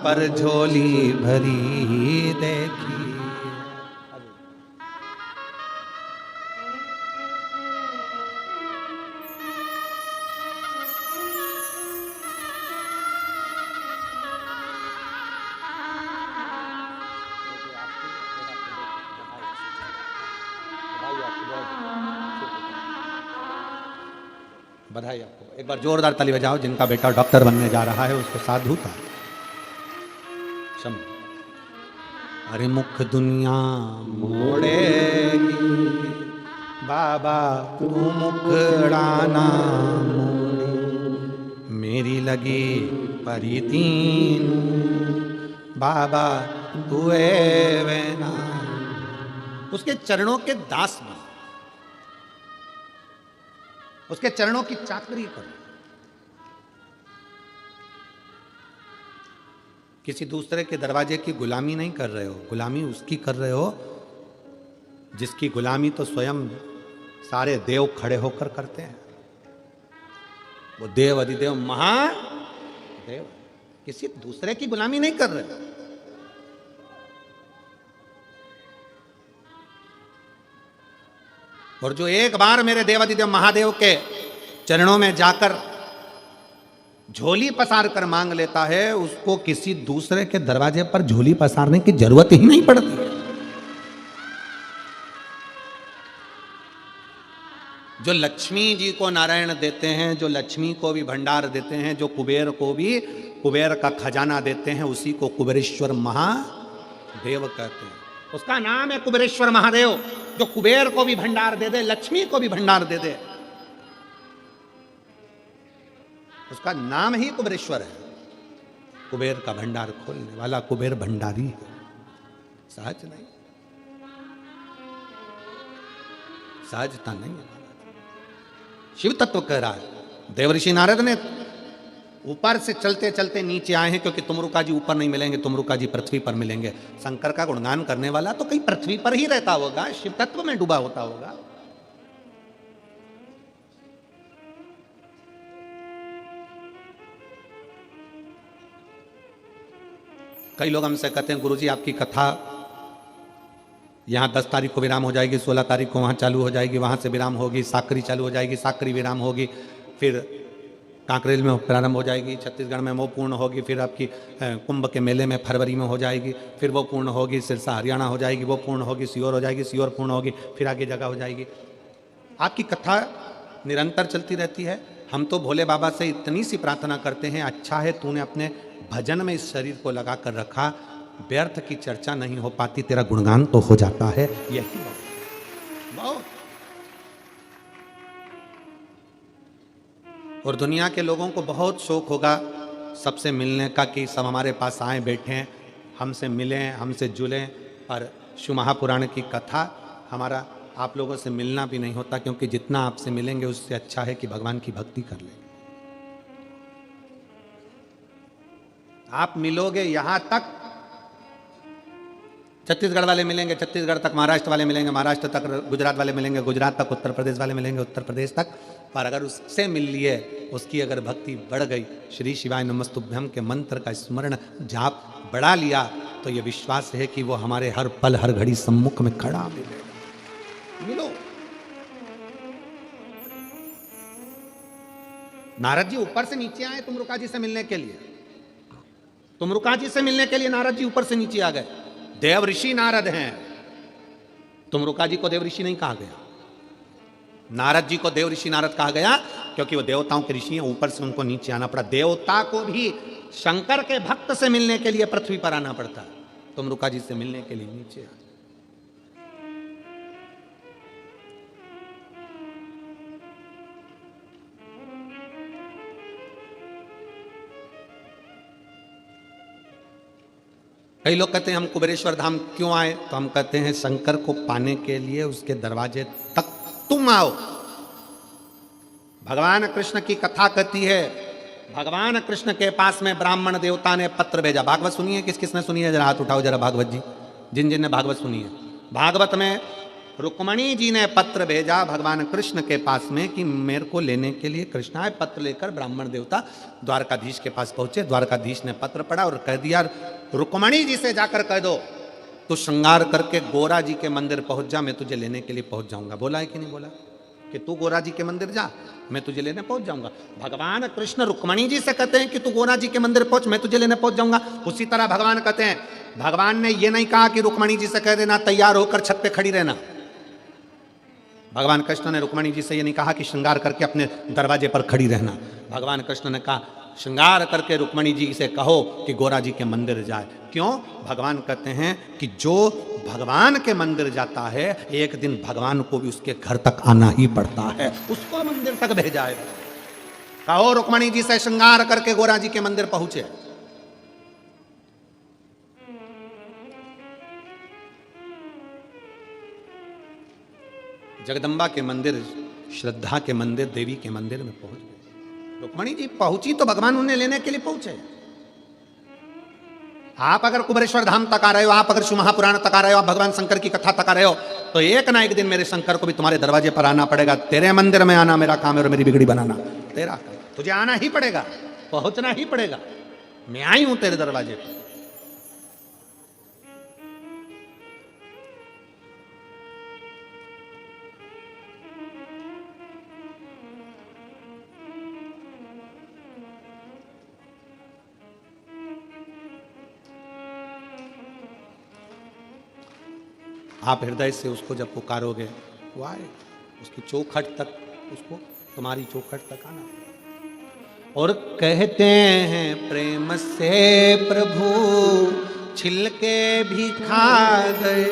पर झोली भरी देखी। बधाई आपको। एक बार जोरदार ताली बजाओ जिनका बेटा डॉक्टर बनने जा रहा है, उसको साधु था। अरे मुख दुनिया मोड़ेगी बाबा, तू मुखड़ाना मोड़े। मेरी लगी परितीन बाबा तू वेना। उसके चरणों के दास बन। उसके चरणों की चाकरी करो। किसी दूसरे के दरवाजे की गुलामी नहीं कर रहे हो, गुलामी उसकी कर रहे हो जिसकी गुलामी तो स्वयं सारे देव खड़े होकर करते हैं। वो देव अधिदेव महादेव, किसी दूसरे की गुलामी नहीं कर रहे। और जो एक बार मेरे देव अधिदेव महादेव के चरणों में जाकर झोली पसार कर मांग लेता है, उसको किसी दूसरे के दरवाजे पर झोली पसारने की जरूरत ही नहीं पड़ती। जो लक्ष्मी जी को नारायण देते हैं, जो लक्ष्मी को भी भंडार देते हैं, जो कुबेर को भी कुबेर का खजाना देते हैं, उसी को कुबेरेश्वर महादेव कहते हैं। उसका नाम है कुबेरेश्वर महादेव, जो कुबेर को भी भंडार दे दे, लक्ष्मी को भी भंडार दे दे। उसका नाम ही कुबेरेश्वर है। कुबेर का भंडार खोलने वाला कुबेर भंडारी है, सहज नहीं, सहजता नहीं है। शिव तत्व कह रहा है। देवऋषि नारद ने ऊपर से चलते चलते नीचे आए हैं, क्योंकि तुमरुका जी ऊपर नहीं मिलेंगे, तुमरुका जी पृथ्वी पर मिलेंगे। शंकर का गुणगान करने वाला तो कहीं पृथ्वी पर ही रहता होगा, शिव तत्व में डूबा होता होगा। कई लोग हमसे कहते हैं गुरुजी आपकी कथा यहाँ 10 तारीख को विराम हो जाएगी, 16 तारीख को वहाँ चालू हो जाएगी, वहाँ से विराम होगी, साकरी चालू हो जाएगी, साकरी विराम होगी, फिर कांकरेल में प्रारंभ हो जाएगी, छत्तीसगढ़ में वो पूर्ण होगी, फिर आपकी कुंभ के मेले में फरवरी में हो जाएगी, फिर वो पूर्ण होगी, सिरसा हरियाणा हो जाएगी, वो पूर्ण होगी, सीहोर हो जाएगी, सीहोर पूर्ण होगी, फिर आगे जगह हो जाएगी। आपकी कथा निरंतर चलती रहती है। हम तो भोले बाबा से इतनी सी प्रार्थना करते हैं, अच्छा है तूने अपने भजन में इस शरीर को लगा कर रखा, व्यर्थ की चर्चा नहीं हो पाती, तेरा गुणगान तो हो जाता है। यही बहुत। और दुनिया के लोगों को बहुत शौक होगा सबसे मिलने का, कि सब हमारे पास आए बैठें, हमसे मिलें, हमसे जुलें। पर शिव महापुराण की कथा हमारा आप लोगों से मिलना भी नहीं होता, क्योंकि जितना आपसे मिलेंगे उससे अच्छा है कि भगवान की भक्ति कर लें। आप मिलोगे यहां तक, छत्तीसगढ़ वाले मिलेंगे छत्तीसगढ़ तक, महाराष्ट्र वाले मिलेंगे महाराष्ट्र तक, गुजरात वाले मिलेंगे गुजरात तक, उत्तर प्रदेश वाले मिलेंगे उत्तर प्रदेश तक। पर अगर उससे मिल लिए, उसकी अगर भक्ति बढ़ गई, श्री शिवाय नमस्तुभ्यम के मंत्र का स्मरण जाप बढ़ा लिया, तो ये विश्वास है कि वो हमारे हर पल हर घड़ी सम्मुख में खड़ा मिलेगा। मिलो। नारद जी ऊपर से नीचे आए तुमरुका जी से मिलने के लिए, तुमरुका जी से मिलने के लिए नारद जी ऊपर से नीचे आ गए। देव ऋषि नारद हैं, तुमरुका जी को देव ऋषि नहीं कहा गया। नारद जी को देव ऋषि नारद कहा गया क्योंकि वो देवताओं के ऋषि हैं, ऊपर से उनको नीचे आना पड़ा। देवता को भी शंकर के भक्त से मिलने के लिए पृथ्वी पर आना पड़ता, तुमरुका जी से मिलने के लिए नीचे आ। कई लोग कहते हैं हम कुबेरेश्वर धाम क्यों आए, तो हम कहते हैं शंकर को पाने के लिए उसके दरवाजे तक तुम आओ। भगवान कृष्ण की कथा कहती है, भगवान कृष्ण के पास में ब्राह्मण देवता ने पत्र भेजा। भागवत सुनिए, किस किसने सुनी है जरा हाथ उठाओ जरा, भागवत जी, जिन जिन ने भागवत सुनी है। भागवत में रुक्मणी जी ने पत्र भेजा भगवान कृष्ण के पास में कि मेरे को लेने के लिए कृष्ण आए। पत्र लेकर ब्राह्मण देवता द्वारकाधीश के पास पहुंचे। द्वारकाधीश ने पत्र पढ़ा और कह दिया, रुक्मणी जी से जाकर कह दो तू श्रृंगार करके गोरा जी के मंदिर पहुंच जा, मैं तुझे लेने के लिए पहुंच जाऊंगा। बोला है कि नहीं बोला कि तू गोरा जी के मंदिर जा, मैं तुझे लेने पहुंच जाऊंगा। भगवान कृष्ण रुक्मणी जी से कहते हैं कि तू गोरा जी के मंदिर पहुंच, मैं तुझे लेने पहुंच जाऊंगा। उसी तरह भगवान कहते हैं, भगवान ने यह नहीं कहा कि रुक्मणी जी से कह देना तैयार होकर छत पे खड़ी रहना। भगवान कृष्ण ने रुक्मणी जी से यह नहीं कहा कि श्रृंगार करके अपने दरवाजे पर खड़ी रहना। भगवान कृष्ण ने कहा श्रृंगार करके रुक्मणी जी से कहो कि गोरा जी के मंदिर जाए। क्यों? भगवान कहते हैं कि जो भगवान के मंदिर जाता है, एक दिन भगवान को भी उसके घर तक आना ही पड़ता है, उसको मंदिर तक भेजा है। कहो रुक्मणी जी से श्रृंगार करके गोरा जी के मंदिर पहुंचे। जगदम्बा के मंदिर श्रद्धा के मंदिर, देवी के मंदिर में पहुंच गए। रुक्मणी जी पहुंची तो भगवान उन्हें लेने के लिए पहुंचे। आप अगर कुबेरेश्वर धाम तक आ रहे हो, आप अगर शिव महापुराण तक आ रहे हो, आप भगवान शंकर की कथा तक आ रहे हो, तो एक ना एक दिन मेरे शंकर को भी तुम्हारे दरवाजे पर आना पड़ेगा। तेरे मंदिर में आना मेरा काम है और मेरी बिगड़ी बनाना तेरा काम। तुझे आना ही पड़ेगा, पहुंचना ही पड़ेगा। मैं आई हूं तेरे दरवाजे पर। आप हृदय से उसको जब पुकारोगे वो आए, उसकी चौखट तक, उसको तुम्हारी चौखट तक आना। और कहते हैं प्रेम से प्रभु छिलके भी खा गए।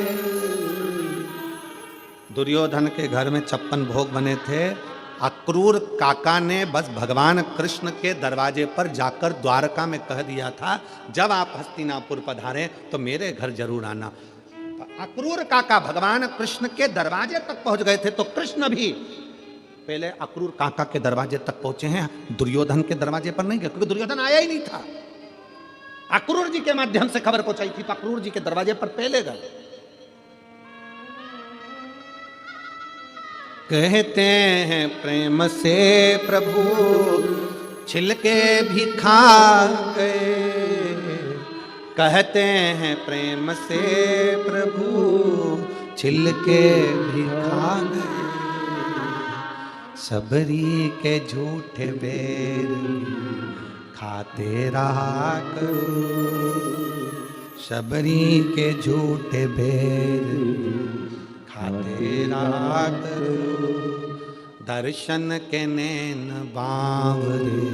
दुर्योधन के घर में 56 भोग बने थे। अक्रूर काका ने बस भगवान कृष्ण के दरवाजे पर जाकर द्वारका में कह दिया था, जब आप हस्तिनापुर पधारें तो मेरे घर जरूर आना। अक्रूर काका भगवान कृष्ण के दरवाजे तक पहुंच गए थे, तो कृष्ण भी पहले अक्रूर काका के दरवाजे तक पहुंचे हैं, दुर्योधन के दरवाजे पर नहीं गए, क्योंकि दुर्योधन आया ही नहीं था। अक्रूर जी के माध्यम से खबर पहुंचाई थी, तो अक्रूर जी के दरवाजे पर पहले गए। कहते हैं प्रेम से प्रभु छिलके भी खा गए। कहते हैं प्रेम से प्रभु छिलके भी खा गए। सबरी के झूठे बेर खाते रहा करो। सबरी के झूठे बेर खाते रहा करो। दर्शन के नैन बावरे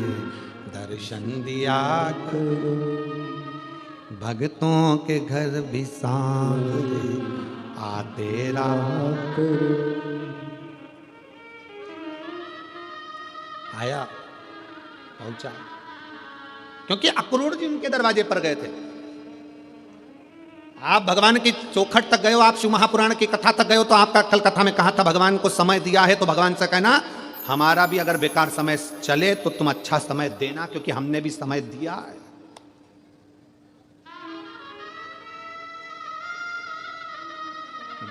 दर्शन दिया करो। भक्तों के घर भी सांवरे आते रहा करो। आया, पहुंचा, क्योंकि अक्रूर जी उनके दरवाजे पर गए थे। आप भगवान की चौखट तक गए हो, आप शिव महापुराण की कथा तक गए हो, तो आपका कल कथा में कहा था भगवान को समय दिया है, तो भगवान से कहना हमारा भी अगर बेकार समय चले तो तुम अच्छा समय देना, क्योंकि हमने भी समय दिया है।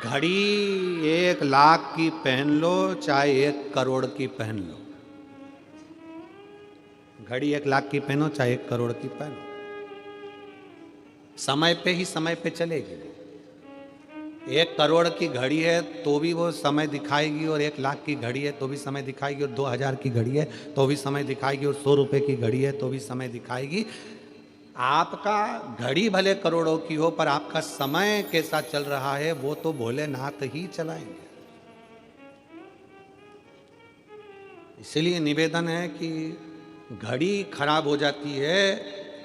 घड़ी 1 लाख की पहन लो, चाहे 1 करोड़ की पहन लो। घड़ी 1 लाख की पहनो, चाहे 1 करोड़ की पहनो, समय पे ही समय पे चलेगी। 1 करोड़ की घड़ी है तो भी वो समय दिखाएगी, और 1 लाख की घड़ी है तो भी समय दिखाएगी, और 2000 की घड़ी है तो भी समय दिखाएगी, और 100 रुपए की घड़ी है तो भी समय दिखाएगी। आपका घड़ी भले करोड़ों की हो, पर आपका समय कैसा चल रहा है वो तो भोलेनाथ ही चलाएंगे। इसलिए निवेदन है कि घड़ी खराब हो जाती है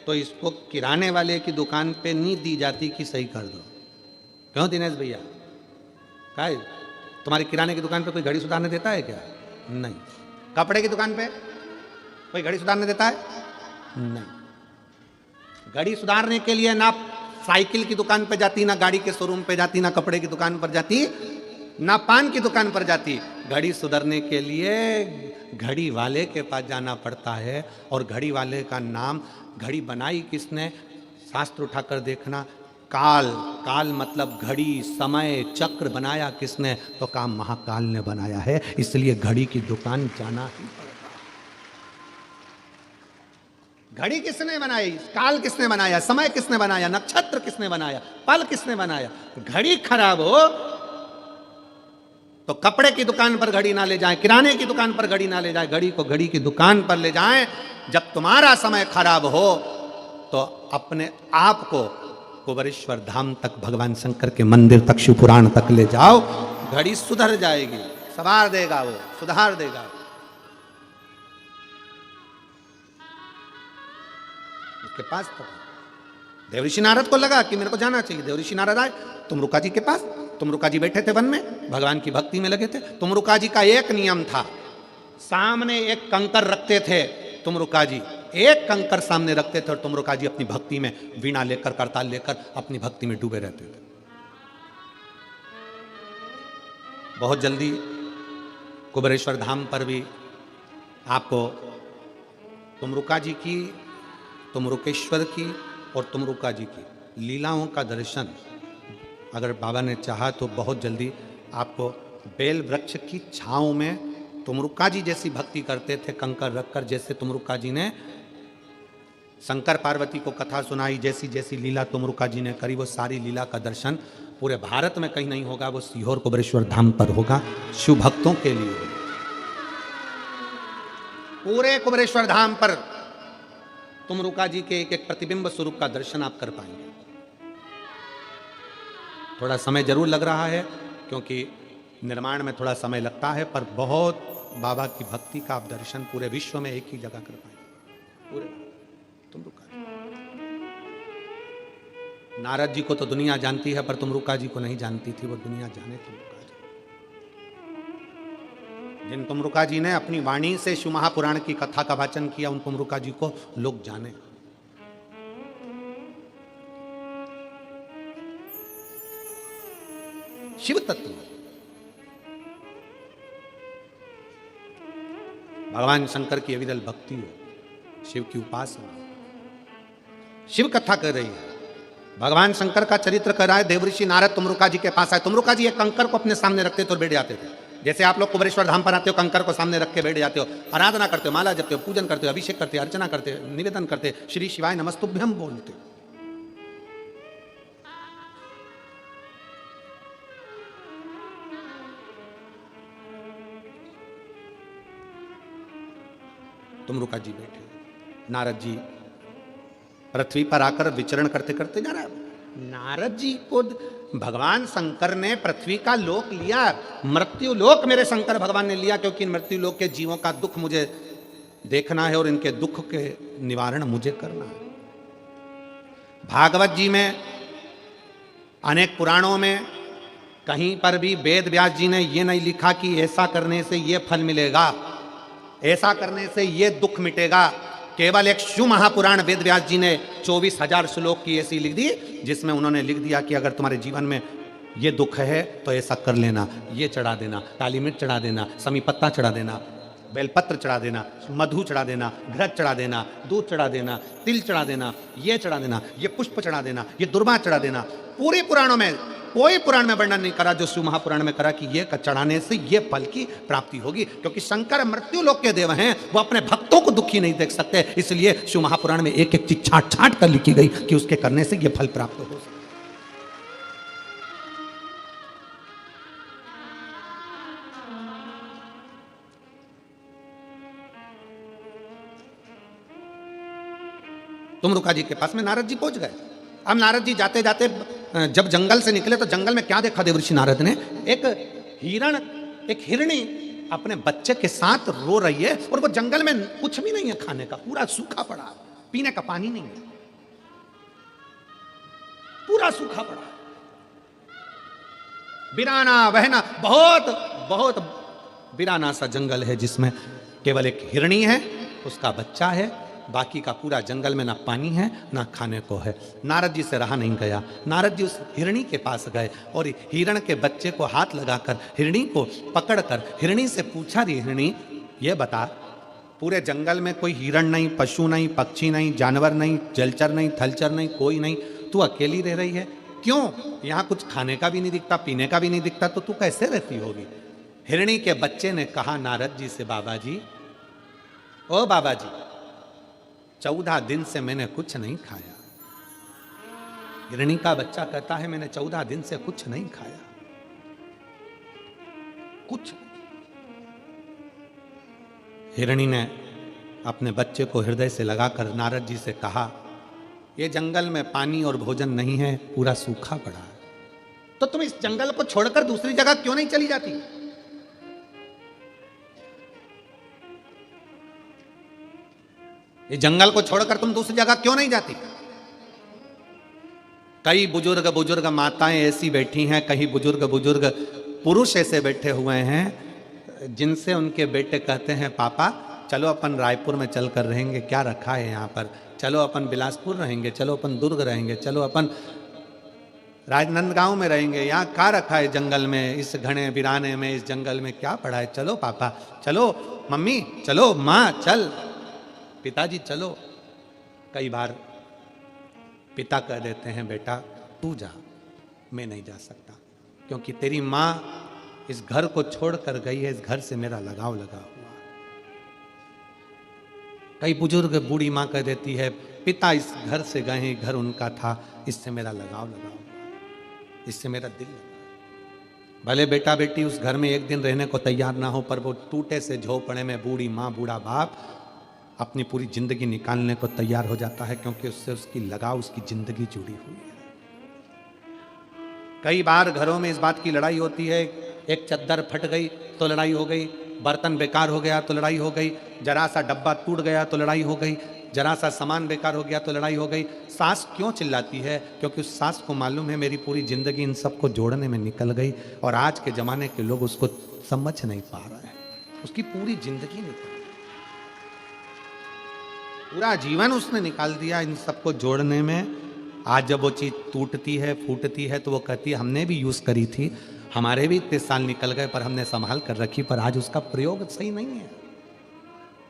तो इसको किराने वाले की दुकान पे नहीं दी जाती कि सही कर दो। क्यों दिनेश भैया, क्या है? तुम्हारी किराने की दुकान पे कोई घड़ी सुधारने देता है क्या? नहीं। कपड़े की दुकान पे कोई घड़ी सुधारने देता है? नहीं। घड़ी सुधारने के लिए ना साइकिल की दुकान पे जाती, ना गाड़ी के शोरूम पे जाती, ना कपड़े की दुकान पर जाती, ना पान की दुकान पर जाती। घड़ी सुधरने के लिए घड़ी वाले के पास जाना पड़ता है, और घड़ी वाले का नाम, घड़ी बनाई किसने, शास्त्र उठाकर देखना। काल, काल मतलब घड़ी, समय, चक्र बनाया किसने, तो काम महाकाल ने बनाया है। इसलिए घड़ी की दुकान जाना ही पड़ता है। घड़ी किसने बनाई, काल किसने बनाया, समय किसने बनाया, नक्षत्र किसने बनाया, पल किसने बनाया। घड़ी खराब हो तो कपड़े की दुकान पर घड़ी ना ले जाएं, किराने की दुकान पर घड़ी ना ले जाएं, घड़ी को घड़ी की दुकान पर ले जाएं। जब तुम्हारा समय खराब हो तो अपने आप को कुबेरेश्वर धाम तक, भगवान शंकर के मंदिर तक, शिव पुराण तक ले जाओ। घड़ी सुधर जाएगी, संवार देगा, वो सुधार देगा। उसके पास तो देवऋषि नारद को लगा कि मेरे को जाना चाहिए। देवऋषि नारद आए तुमरुका जी के पास। तुमरुका जी बैठे थे वन में, भगवान की भक्ति में लगे थे। तुमरुका जी का एक नियम था, सामने एक कंकर रखते थे। तुमरुका जी एक कंकर सामने रखते थे, और तुमरुका जी अपनी भक्ति में वीणा लेकर, करताल लेकर अपनी भक्ति में डूबे रहते थे। बहुत जल्दी कुबेरेश्वर धाम पर भी आपको तुमरुका जी की, तुमरुकेश्वर की और तुमरुका जी की लीलाओं का दर्शन अगर बाबा ने चाहा तो बहुत जल्दी आपको बेल वृक्ष की छांव में तुमरुका जी जैसी भक्ति करते थे, कंकर रखकर, जैसे तुमरुका जी ने शंकर पार्वती को कथा सुनाई, जैसी जैसी लीला तुमरुका जी ने करी, वो सारी लीला का दर्शन पूरे भारत में कहीं नहीं होगा, वो सीहोर कुबेरेश्वर धाम पर होगा, शिव भक्तों के लिए होगा। पूरे कुबेरेश्वर धाम पर तुमरुका जी के एक एक प्रतिबिंब स्वरूप का दर्शन आप कर पाएंगे। थोड़ा समय जरूर लग रहा है क्योंकि निर्माण में थोड़ा समय लगता है, पर बहुत बाबा की भक्ति का आप दर्शन पूरे विश्व में एक ही जगह कर पाएंगे। पूरे तुमरुका जी, नारद जी को तो दुनिया जानती है पर तुमरुका जी को नहीं जानती थी, वो दुनिया जाने तुमरुका जी। जिन तुमरुका जी ने अपनी वाणी से शिव महापुराण की कथा का वाचन किया, उन तुमरुका जी को लोग जाने। शिव तत्व, भगवान शंकर की अविरल भक्ति हो, शिव की उपासना, शिव कथा कर रही है, भगवान शंकर का चरित्र कर रहा है। देवऋषि नारद तुमरुका जी के पास आए। तुमरुका जी एक कंकर को अपने सामने रखते थे और बैठ जाते थे। जैसे आप लोग कुबेरेश्वर धाम पर आते हो, कंकर को सामने रख के बैठ जाते हो, आराधना करते हो, माला जपते हो, पूजन करते हो, अभिषेक करते हो, अर्चना करते हो, निवेदन करते हो, श्री शिवाय नमस्तुभ्यम बोलते हो। तुमरुका जी बैठे, नारद जी पृथ्वी पर आकर विचरण करते करते जा रहा है। नारद जी को भगवान शंकर ने पृथ्वी का लोक लिया, मृत्यु लोक मेरे शंकर भगवान ने लिया, क्योंकि मृत्यु लोक के जीवों का दुख मुझे देखना है और इनके दुख के निवारण मुझे करना है। भागवत जी में, अनेक पुराणों में कहीं पर भी वेद व्यास जी ने यह नहीं लिखा कि ऐसा करने से यह फल मिलेगा, ऐसा करने से यह दुख मिटेगा। केवल एक शिव महापुराण वेद व्यास जी ने 24,000 श्लोक की ऐसी लिख दी, जिसमें उन्होंने लिख दिया कि अगर तुम्हारे जीवन में ये दुख है तो ऐसा कर लेना, ये चढ़ा देना, काली मिर्च चढ़ा देना, समी पत्ता चढ़ा देना, बेलपत्र चढ़ा देना, मधु चढ़ा देना, घृत चढ़ा देना, दूध चढ़ा देना, तिल चढ़ा देना, ये चढ़ा देना, ये पुष्प चढ़ा देना, ये दुर्वा चढ़ा देना। पूरे पुराणों में कोई पुराण में वर्णन नहीं करा जो शिव महापुराण में करा कि ये चढ़ाने से ये फल की प्राप्ति होगी, क्योंकि शंकर मृत्यु लोक के देव हैं, वो अपने भक्तों को दुखी नहीं देख सकते। इसलिए शिव महापुराण में एक एक चीज छाट छाट कर लिखी गई कि उसके करने से ये फल प्राप्त हो सके। तुमरुका जी के पास में नारद जी पहुंच गए। अब नारद जी जाते जाते जब जंगल से निकले तो जंगल में क्या देखा देवऋषि नारद ने? एक हिरण, एक हिरणी अपने बच्चे के साथ रो रही है, और वो जंगल में कुछ भी नहीं है खाने का, पूरा सूखा पड़ा, पीने का पानी नहीं है, पूरा सूखा पड़ा, बिराना बहना, बहुत बहुत बिराना सा जंगल है, जिसमें केवल एक हिरणी है, उसका बच्चा है, बाकी का पूरा जंगल में ना पानी है ना खाने को है। नारद जी से रहा नहीं गया। नारद जी उस हिरणी के पास गए और हिरण के बच्चे को हाथ लगाकर, हिरणी को पकड़कर हिरणी से पूछा, रे हिरणी ये बता, पूरे जंगल में कोई हिरण नहीं, पशु नहीं, पक्षी नहीं, जानवर नहीं, जलचर नहीं, थलचर नहीं, कोई नहीं, तू अकेली रह रही है, क्यों? यहाँ कुछ खाने का भी नहीं दिखता, पीने का भी नहीं दिखता, तो तू कैसे रहती होगी? हिरणी के बच्चे ने कहा नारद जी से, बाबा जी, ओ बाबा जी, 14 दिन से मैंने कुछ नहीं खाया। हिरणी का बच्चा कहता है, मैंने 14 दिन से कुछ नहीं खाया, कुछ। हिरणी ने अपने बच्चे को हृदय से लगाकर नारद जी से कहा, ये जंगल में पानी और भोजन नहीं है, पूरा सूखा पड़ा है, तो तुम इस जंगल को छोड़कर दूसरी जगह क्यों नहीं चली जाती? ये जंगल को छोड़कर तुम दूसरी जगह क्यों नहीं जाती? कई बुजुर्ग बुजुर्ग माताएं ऐसी बैठी हैं, कई बुजुर्ग बुजुर्ग पुरुष ऐसे बैठे हुए हैं, जिनसे उनके बेटे कहते हैं, पापा चलो अपन रायपुर में चल कर रहेंगे, क्या रखा है यहाँ पर, चलो अपन बिलासपुर रहेंगे, चलो अपन दुर्ग रहेंगे, चलो अपन राजनांदगांव में रहेंगे, यहाँ क्या रखा है जंगल में, इस घने वीराने में, इस जंगल में क्या पड़ा है? चलो पापा, चलो मम्मी, चलो माँ, चल पिताजी चलो। कई बार पिता कह देते हैं बेटा तू जा, मैं नहीं जा सकता, क्योंकि तेरी माँ इस घर को छोड़कर गई है, इस घर से मेरा लगाव लगा हुआ। कई बुजुर्ग बूढ़ी माँ कह देती है पिता इस घर से गए हैं, घर उनका था, इससे मेरा लगाव लगा हुआ, इससे मेरा दिल लगा। भले बेटा बेटी उस घर में एक दिन रहने को तैयार ना हो, पर वो टूटे से झोपड़े में बूढ़ी माँ बूढ़ा बाप अपनी पूरी जिंदगी निकालने को तैयार हो जाता है, क्योंकि उससे उसकी लगाव, उसकी जिंदगी जुड़ी हुई है। कई बार घरों में इस बात की लड़ाई होती है, एक चद्दर फट गई तो लड़ाई हो गई, बर्तन बेकार हो गया तो लड़ाई हो गई, जरा सा डब्बा टूट गया तो लड़ाई हो गई, जरा सा सामान बेकार हो गया तो लड़ाई हो गई। सास क्यों चिल्लाती है? क्योंकि उस सास को मालूम है मेरी पूरी जिंदगी इन सबको जोड़ने में निकल गई, और आज के जमाने के लोग उसको समझ नहीं पा रहे हैं। उसकी पूरी जिंदगी निकल गई, पूरा जीवन उसने निकाल दिया इन सबको जोड़ने में। आज जब वो चीज टूटती है, फूटती है, तो वो कहती है हमने भी यूज करी थी, हमारे भी इतने साल निकल गए, पर हमने संभाल कर रखी, पर आज उसका प्रयोग सही नहीं है,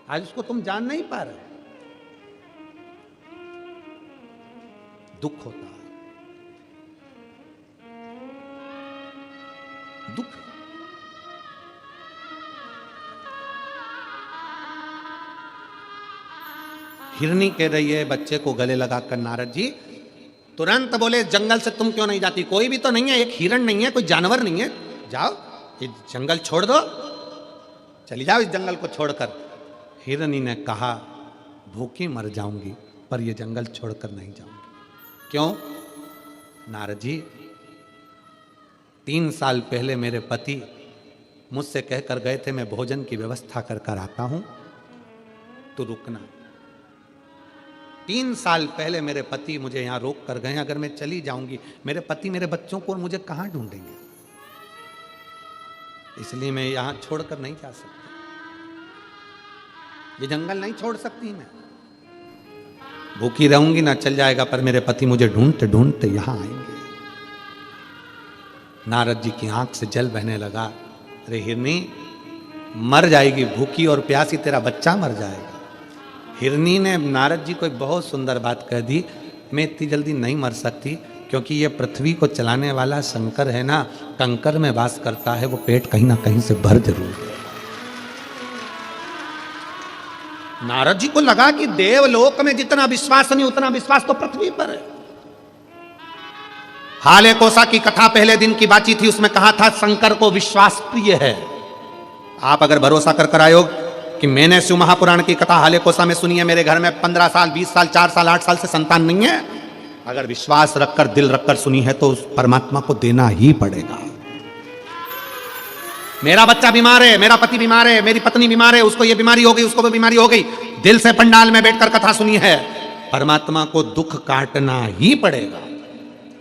आज उसको तुम जान नहीं पा रहे। दुख होता है, दुख। हिरनी कह रही है बच्चे को गले लगाकर, नारद जी तुरंत बोले जंगल से तुम क्यों नहीं जाती? कोई भी तो नहीं है, एक हिरण नहीं है, कोई जानवर नहीं है, जाओ ये जंगल छोड़ दो, चली जाओ इस जंगल को छोड़कर। हिरनी ने कहा भूखी मर जाऊंगी, पर ये जंगल छोड़कर नहीं जाऊंगी। क्यों? नारद जी 3 साल पहले मेरे पति मुझसे कहकर गए थे मैं भोजन की व्यवस्था कर कर आता हूं, तो रुकना। 3 साल पहले मेरे पति मुझे यहां रोक कर गए, अगर मैं चली जाऊंगी मेरे पति मेरे बच्चों को और मुझे कहां ढूंढेंगे? इसलिए मैं यहां छोड़कर नहीं जा सकती, ये जंगल नहीं छोड़ सकती मैं। भूखी रहूंगी ना चल जाएगा, पर मेरे पति मुझे ढूंढते ढूंढते यहां आएंगे। नारद जी की आंख से जल बहने लगा। अरे हिरनी मर जाएगी भूखी और प्यासी, तेरा बच्चा मर जाएगा। हिरनी ने नारद जी को एक बहुत सुंदर बात कह दी, मैं इतनी जल्दी नहीं मर सकती, क्योंकि ये पृथ्वी को चलाने वाला शंकर है ना, कंकर में वास करता है, वो पेट कहीं ना कहीं से भर जरूर है। नारद जी को लगा कि देवलोक में जितना विश्वास नहीं उतना विश्वास तो पृथ्वी पर है। हाले कोसा की कथा पहले दिन की बातचीत थी, उसमें कहा था शंकर को विश्वास प्रिय है। आप अगर भरोसा कर आए हो कि मैंने शिव महापुराण की कथा हाले कोसा में सुनी है, मेरे घर में 15 साल 20 साल 4 साल 8 साल से संतान नहीं है, अगर विश्वास रखकर दिल रखकर सुनी है तो उस परमात्मा को देना ही पड़ेगा। मेरा बच्चा बीमार है, मेरा पति बीमार है, मेरी पत्नी बीमार है, उसको ये बीमारी हो गई, उसको वो बीमारी हो गई, दिल से पंडाल में बैठकर कथा सुनी है, परमात्मा को दुख काटना ही पड़ेगा।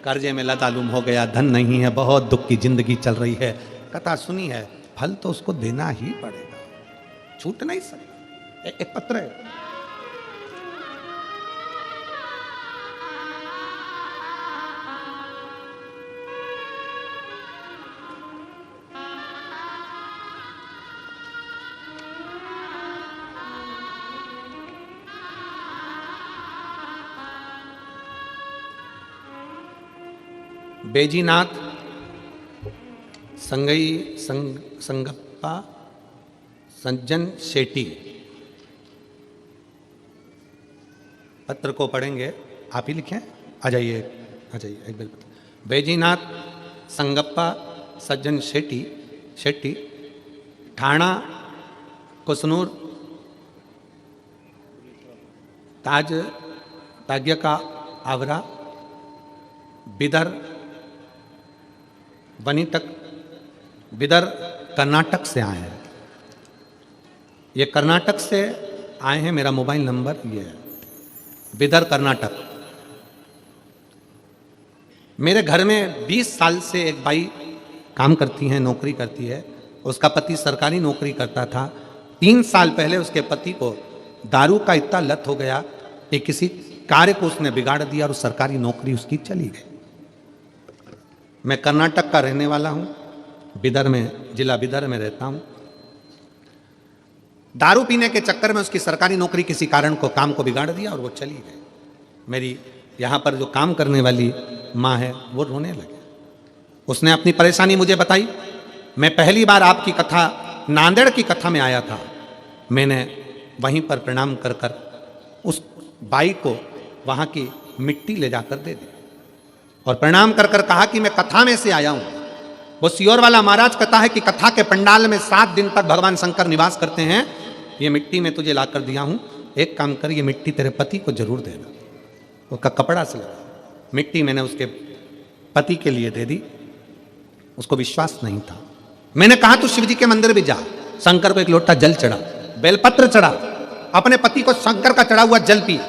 कर्जे में लतालुम हो गया, धन नहीं है, बहुत दुख की जिंदगी चल रही है, कथा सुनी है, फल तो उसको देना ही पड़ेगा, छूट नहीं सकता। एक पत्र है, बेजीनाथ संगप्पा सज्जन शेट्टी, पत्र को पढ़ेंगे, आप ही लिखें, आ जाइए एक बार। बेजीनाथ संगप्पा सज्जन शेट्टी ठाणा कुसनूर ताग्यका आवरा बिदर वनीटक, बिदर कर्नाटक से आए हैं। ये कर्नाटक से आए हैं, मेरा मोबाइल नंबर ये है, बिदर कर्नाटक। मेरे घर में 20 साल से एक बाई काम करती हैं, नौकरी करती है, उसका पति सरकारी नौकरी करता था। 3 साल पहले उसके पति को दारू का इतना लत हो गया कि किसी कार्य को उसने बिगाड़ दिया और सरकारी नौकरी उसकी चली गई। मैं कर्नाटक का रहने वाला हूं, बिदर में, जिला बिदर में रहता हूं। दारू पीने के चक्कर में उसकी सरकारी नौकरी किसी कारण को काम को बिगाड़ दिया और वो चली गई। मेरी यहां पर जो काम करने वाली माँ है वो रोने लगे। उसने अपनी परेशानी मुझे बताई। मैं पहली बार आपकी कथा, नांदेड़ की कथा में आया था। मैंने वहीं पर प्रणाम कर कर उस बाई को वहां की मिट्टी ले जाकर दे दी और प्रणाम कर कर कहा कि मैं कथा में से आया हूं। वो सियोर वाला महाराज कहता है कि कथा के पंडाल में 7 दिन तक भगवान शंकर निवास करते हैं। ये मिट्टी मैं तुझे लाकर दिया हूं, एक काम कर, ये मिट्टी तेरे पति को जरूर देना। उसका कपड़ा से लगा मिट्टी मैंने उसके पति के लिए दे दी। उसको विश्वास नहीं था। मैंने कहा तू शिव जी के मंदिर भी जा, शंकर को एक लोटा जल चढ़ा, बेलपत्र चढ़ा, अपने पति को शंकर का चढ़ा हुआ जल पी।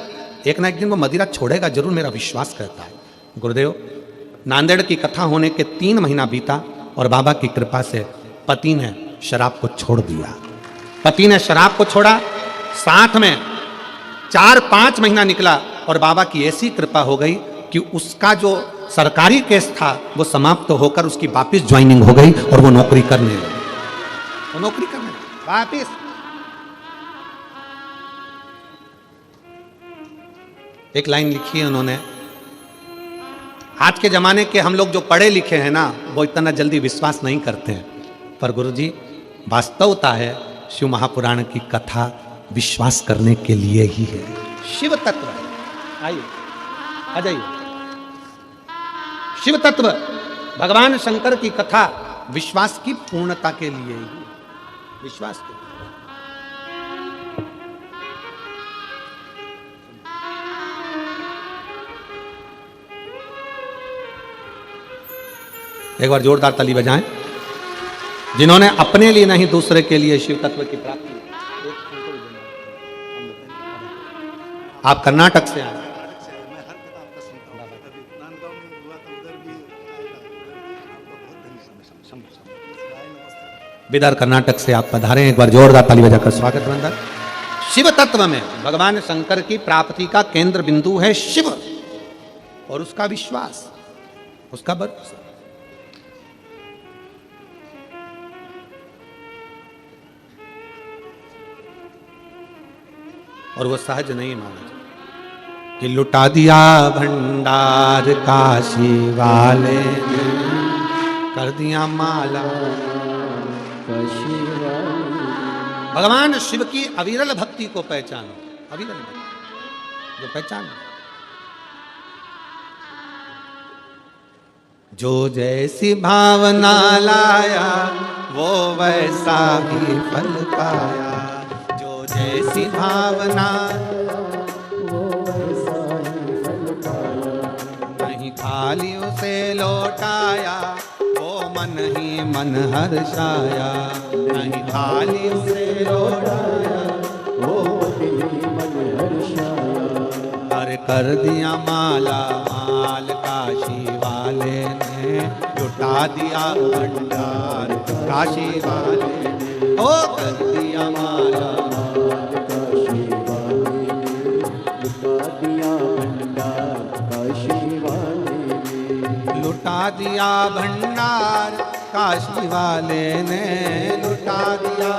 एक ना एक दिन वो मदिरा छोड़ेगा जरूर, मेरा विश्वास करता है। गुरुदेव, नांदेड़ की कथा होने के 3 महीना बीता और बाबा की कृपा से पति ने शराब को छोड़ दिया। पति ने शराब को छोड़ा, साथ में 4-5 महीना निकला और बाबा की ऐसी कृपा हो गई कि उसका जो सरकारी केस था वो समाप्त होकर उसकी वापिस ज्वाइनिंग हो गई और वो नौकरी करने लगी। वो नौकरी करने लगी वापिस। एक लाइन लिखी है उन्होंने, आज के जमाने के हम लोग जो पढ़े लिखे हैं ना, वो इतना जल्दी विश्वास नहीं करते हैं, पर गुरुजी वास्तवता है शिव महापुराण की कथा विश्वास करने के लिए ही है। शिव तत्व है, आइए आ जाइए। शिव तत्व, भगवान शंकर की कथा विश्वास की पूर्णता के लिए ही, विश्वास के लिए। एक बार जोरदार ताली बजाएं जिन्होंने अपने लिए नहीं दूसरे के लिए शिव तत्व की प्राप्ति। आप कर्नाटक से आए, बिदर कर्नाटक से आप पधारे। एक बार जोरदार ताली बजाकर स्वागत वंदन। शिव तत्व में भगवान शंकर की प्राप्ति का केंद्र बिंदु है शिव और उसका विश्वास, उसका भरोसा। और वो सहज नहीं माना जाता कि लुटा दिया भंडार काशी वाले ने, कर दिया माला काशी वाले। भगवान शिव की अविरल भक्ति को पहचानो, अविरल भक्ति जो पहचानो। जो जैसी भावना लाया वो वैसा ही फल पाया। जैसी भावना वो वैसा ही फल पाया। नहीं खाली उसे लौटाया वो मन ही मन हर्षाया। नहीं खाली उसे लौटाया वो मन ही मन हर्षाया। अरे कर दिया माला माल काशी वाले ने, लुटा दिया भंडार काशी वाले ने। ओ कर दिया माला लुटा दिया भंडार काशी वाले ने, लुटा दिया,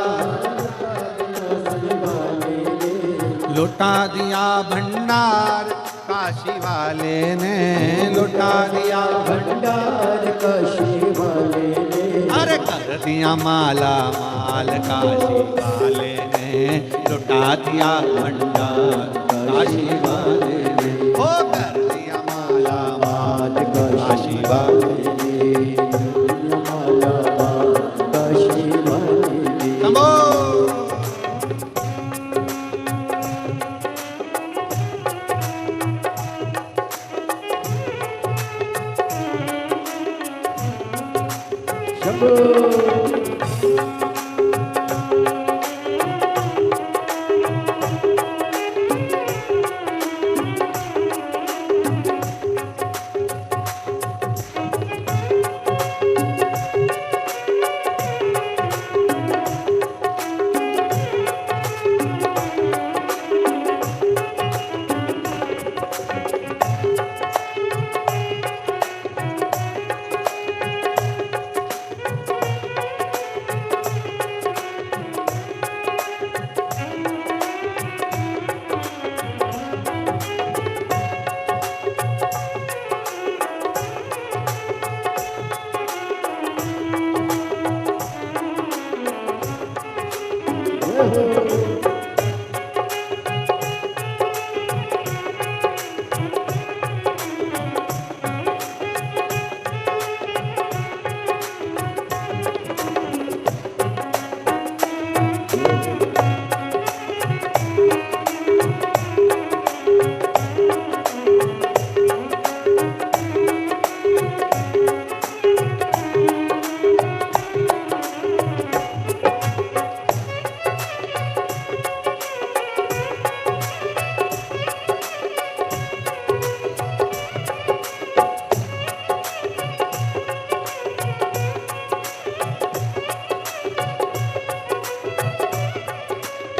लुटा दिया भंडार काशी वाले ने, लुटा दिया भंडार काशी वाले ने। अरे कर दिया माला माल काशी वाले ने, लुटा दिया भंडार काशी वाले ने। ओ कर दिया माला माल काशी वाले ने, माला माल काशी वाले ने। नमो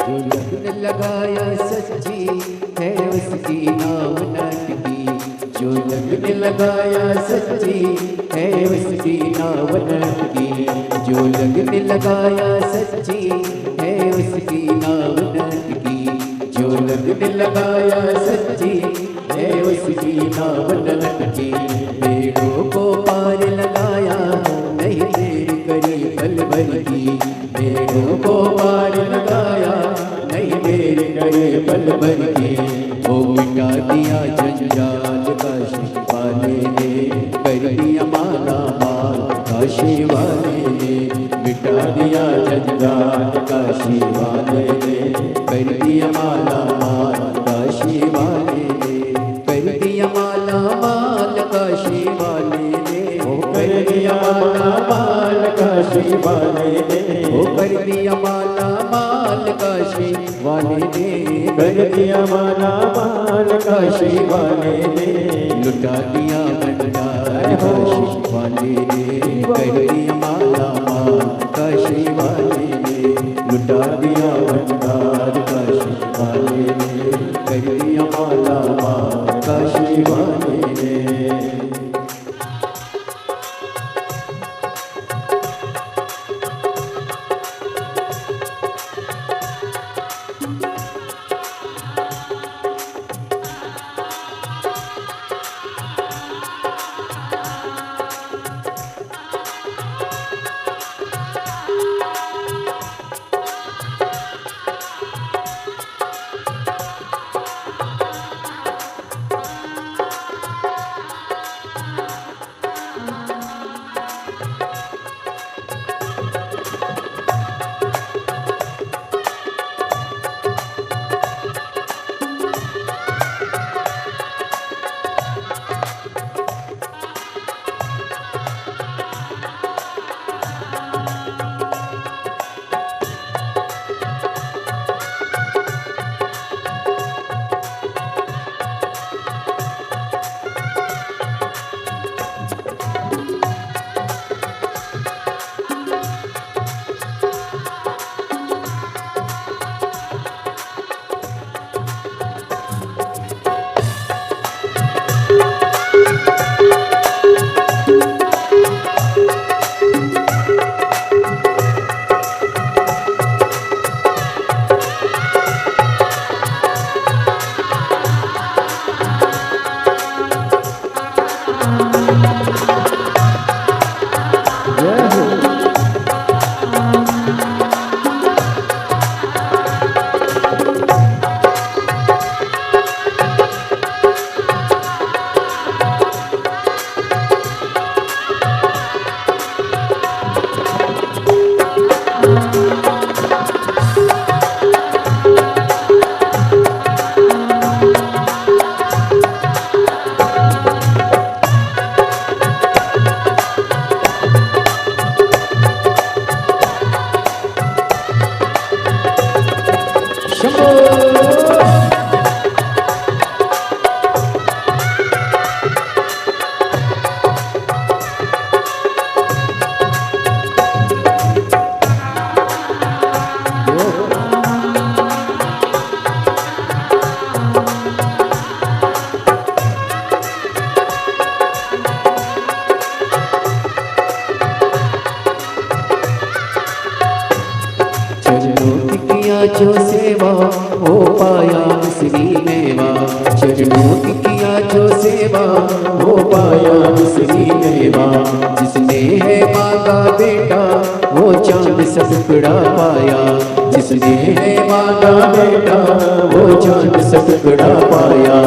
जो लगन लगाया सच्ची है उसकी नाव नटकी, जो लगन लगाया सच्ची है उसकी नाव नटकी, जो लगन लगाया सच्ची है उसकी नाव नटकी, जो लगन लगाया सच्ची है उसकी नाव नटकी। पेड़ों को पार लगाया नहीं देर करी पल भर की, पेड़ों को पार लगाया नहीं देर करे पल भर की। वो मिटा दिया जंजाल काशी वाले ने, कर दिया माला माल काशी वाले ने, मिटा दिया जंजाल काशी वाले ने, कर दिया माला माल काशी वाले ने, कर दिया माला माल काशी वाले ने, कर दिया माला माल काशी वाले ने, कर दिया माला माल काशी वाले ने, कर दिया माला माल काशी वाले ने, लुटा दिया भंडार काशी वाले ने, कर दिया माला माल काशी वाले ने, लुटा दिया भंडार काशी वाले ने, कर दिया माला माल काशी वाले ने। जो सेवा हो पाया श्री मेवा, चरणों की किया जो सेवा हो पाया श्री मेवा, जिसने है माँ का बेटा वो चांद सब टुकड़ा पाया, जिसने है मांगा बेटा वो चांद सा टुकड़ा पाया।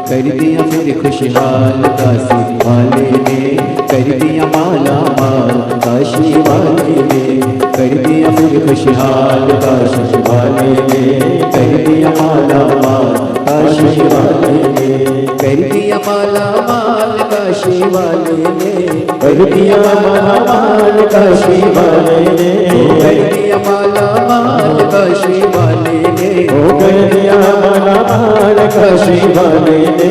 कर दिया फिर खुशहाल काशी वाले ने, कर दिया माला माल काशी वाले ने, कर दिया फिर खुशहाल काशी वाले ने, कर दिया माला माल काशी वाले ने, कर दिया माला माल काशी वाले ने, कर दिया माला माल काशी वाले ने, कर दिया माला माल काशी वाले ने, कर दिया माला माल काशी वाले ने,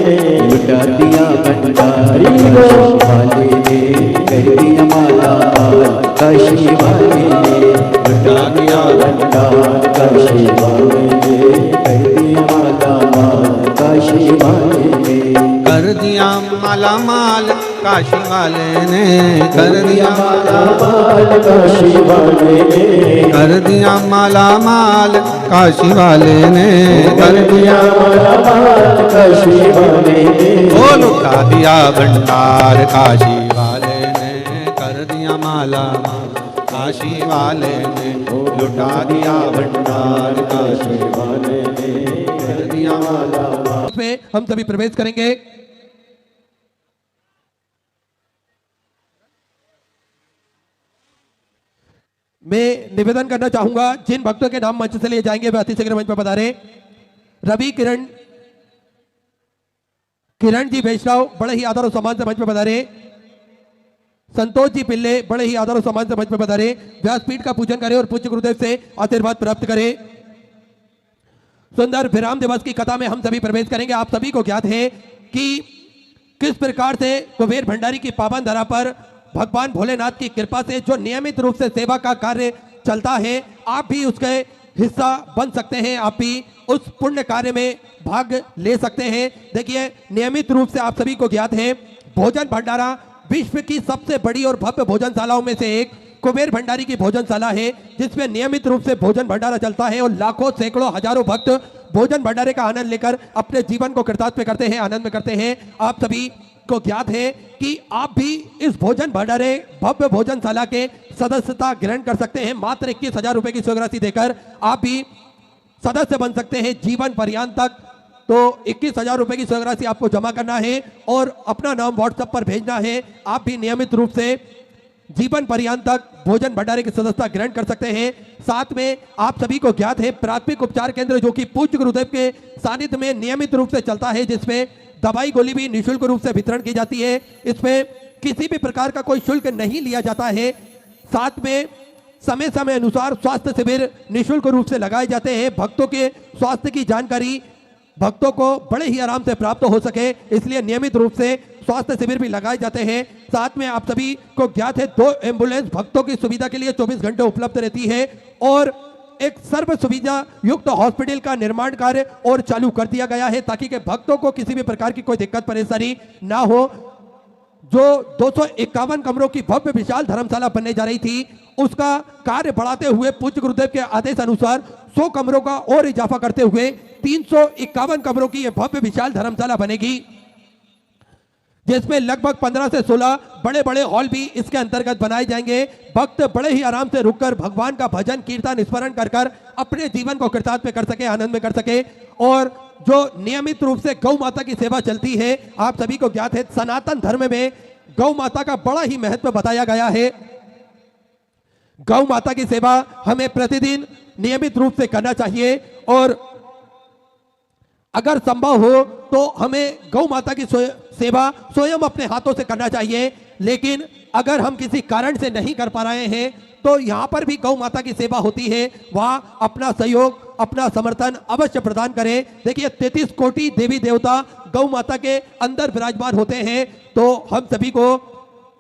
लुटा दिया भंडारी काशी वाले ने, कर दिया माला माल काशी वाले ने, लुटा दिया भंडार काशी वाले ने, कर दिया माला माल काशी वाले ने, कर दिया माला माल काशी वाले ने, कर दिया माला माल काशी वाले ने, कर दिया माला माल काशी वाले ने, कर दिया माला माल काशी वाले ने, ओ लुटा दिया भंडार काशी वाले ने, कर दिया माला माल काशी वाले ने, लुटा दिया भंडार काशी वाले ने, कर दिया माला माल। में हम सभी प्रवेश करेंगे। मैं निवेदन करना चाहूंगा जिन भक्तों के नाम मंच से लिए जाएंगे वे अतिशीघ्र मंच पर पधारे। रवि किरण जी वैष्णव बड़े ही आदर और सम्मान से मंच पर पधारे। संतोष जी पिल्ले बड़े ही आदर और सम्मान से मंच पर पधारे। व्यासपीठ का पूजन करें और पूज्य गुरुदेव से आशीर्वाद प्राप्त करें। सुंदर विराम दिवस की कथा में हम सभी प्रवेश करेंगे। आप सभी को ज्ञात है कि किस प्रकार से कुबेर भंडारी की पावन धरा पर भगवान भोलेनाथ की कृपा से जो नियमित रूप से सेवा का कार्य चलता है, आप भी उसके हिस्सा बन सकते हैं, आप भी उस पुण्य कार्य में भाग ले सकते हैं। देखिए, नियमित रूप से आप सभी को ज्ञात है भोजन भंडारा विश्व की सबसे बड़ी और भव्य भोजनशालाओं में से एक कुबेर भंडारी की भोजनशाला है, जिसमें नियमित रूप से भोजन भंडारा चलता है और लाखों सैकड़ों हजारों भक्त भोजन भंडारे का आनंद लेकर अपने जीवन को कृतार्थ करते हैं, आनंद में करते हैं। आप सभी को ज्ञात है कि आप भी इस भोजन भंडारे भव्य भोजनशाला के सदस्यता ग्रहण कर सकते हैं। मात्र 21,000 रुपए की स्वीकृति देकर आप भी सदस्य बन सकते हैं जीवन पर्यंत तक। तो 21,000 रुपए की स्वीकृति आपको जमा करना है और अपना नाम व्हाट्सएप पर भेजना है। आप भी नियमित रूप से जीवन पर्यंत तक भोजन भंडारे की सदस्यता ग्रहण कर सकते हैं। साथ में आप सभी को ज्ञात है प्राथमिक उपचार केंद्र जो कि पूज्य गुरुदेव के सानिध्य में नियमित रूप से चलता है, जिसमें दवाई गोली भी निःशुल्क रूप से वितरण की जाती है। इसमें किसी भी प्रकार का कोई शुल्क नहीं लिया जाता है। साथ में समय समय अनुसार स्वास्थ्य शिविर निःशुल्क रूप से लगाए जाते हैं। भक्तों के स्वास्थ्य की जानकारी भक्तों को बड़े ही आराम से प्राप्त हो सके, इसलिए नियमित रूप से स्वास्थ्य शिविर भी लगाए जाते हैं। साथ में आप सभी को ज्ञात है 2 एम्बुलेंस भक्तों की सुविधा के लिए 24 घंटे उपलब्ध रहती है और एक सर्व सुविधा युक्त हॉस्पिटल का निर्माण कार्य और चालू कर दिया गया है, ताकि के भक्तों को किसी भी प्रकार की कोई दिक्कत परेशानी ना हो। जो 251 कमरों की भव्य विशाल धर्मशाला बनने जा रही थी, उसका कार्य बढ़ाते हुए पूज्य गुरुदेव के आदेश अनुसार 100 कमरों का और इजाफा करते हुए 351 कमरों की यह भव्य विशाल धर्मशाला बनेगी, जिसमें लगभग 15 से 16 बड़े बड़े हॉल भी इसके अंतर्गत बनाए जाएंगे। भक्त बड़े ही आराम से रुककर भगवान का भजन कीर्तन स्मरण कर कर अपने जीवन को कृतार्थ में कर सके, आनंद में कर सके। और जो नियमित रूप से गौ माता की सेवा चलती है, आप सभी को ज्ञात है सनातन धर्म में गौ माता का बड़ा ही महत्व बताया गया है। गौ माता की सेवा हमें प्रतिदिन नियमित रूप से करना चाहिए और अगर संभव हो तो हमें गौ माता की सेवा स्वयं अपने हाथों से करना चाहिए। लेकिन अगर हम किसी कारण से नहीं कर पा रहे हैं तो यहाँ पर भी गौ माता की सेवा होती है, वहाँ अपना सहयोग अपना समर्थन अवश्य प्रदान करें। देखिए 33 कोटि देवी देवता गौ माता के अंदर विराजमान होते हैं, तो हम सभी को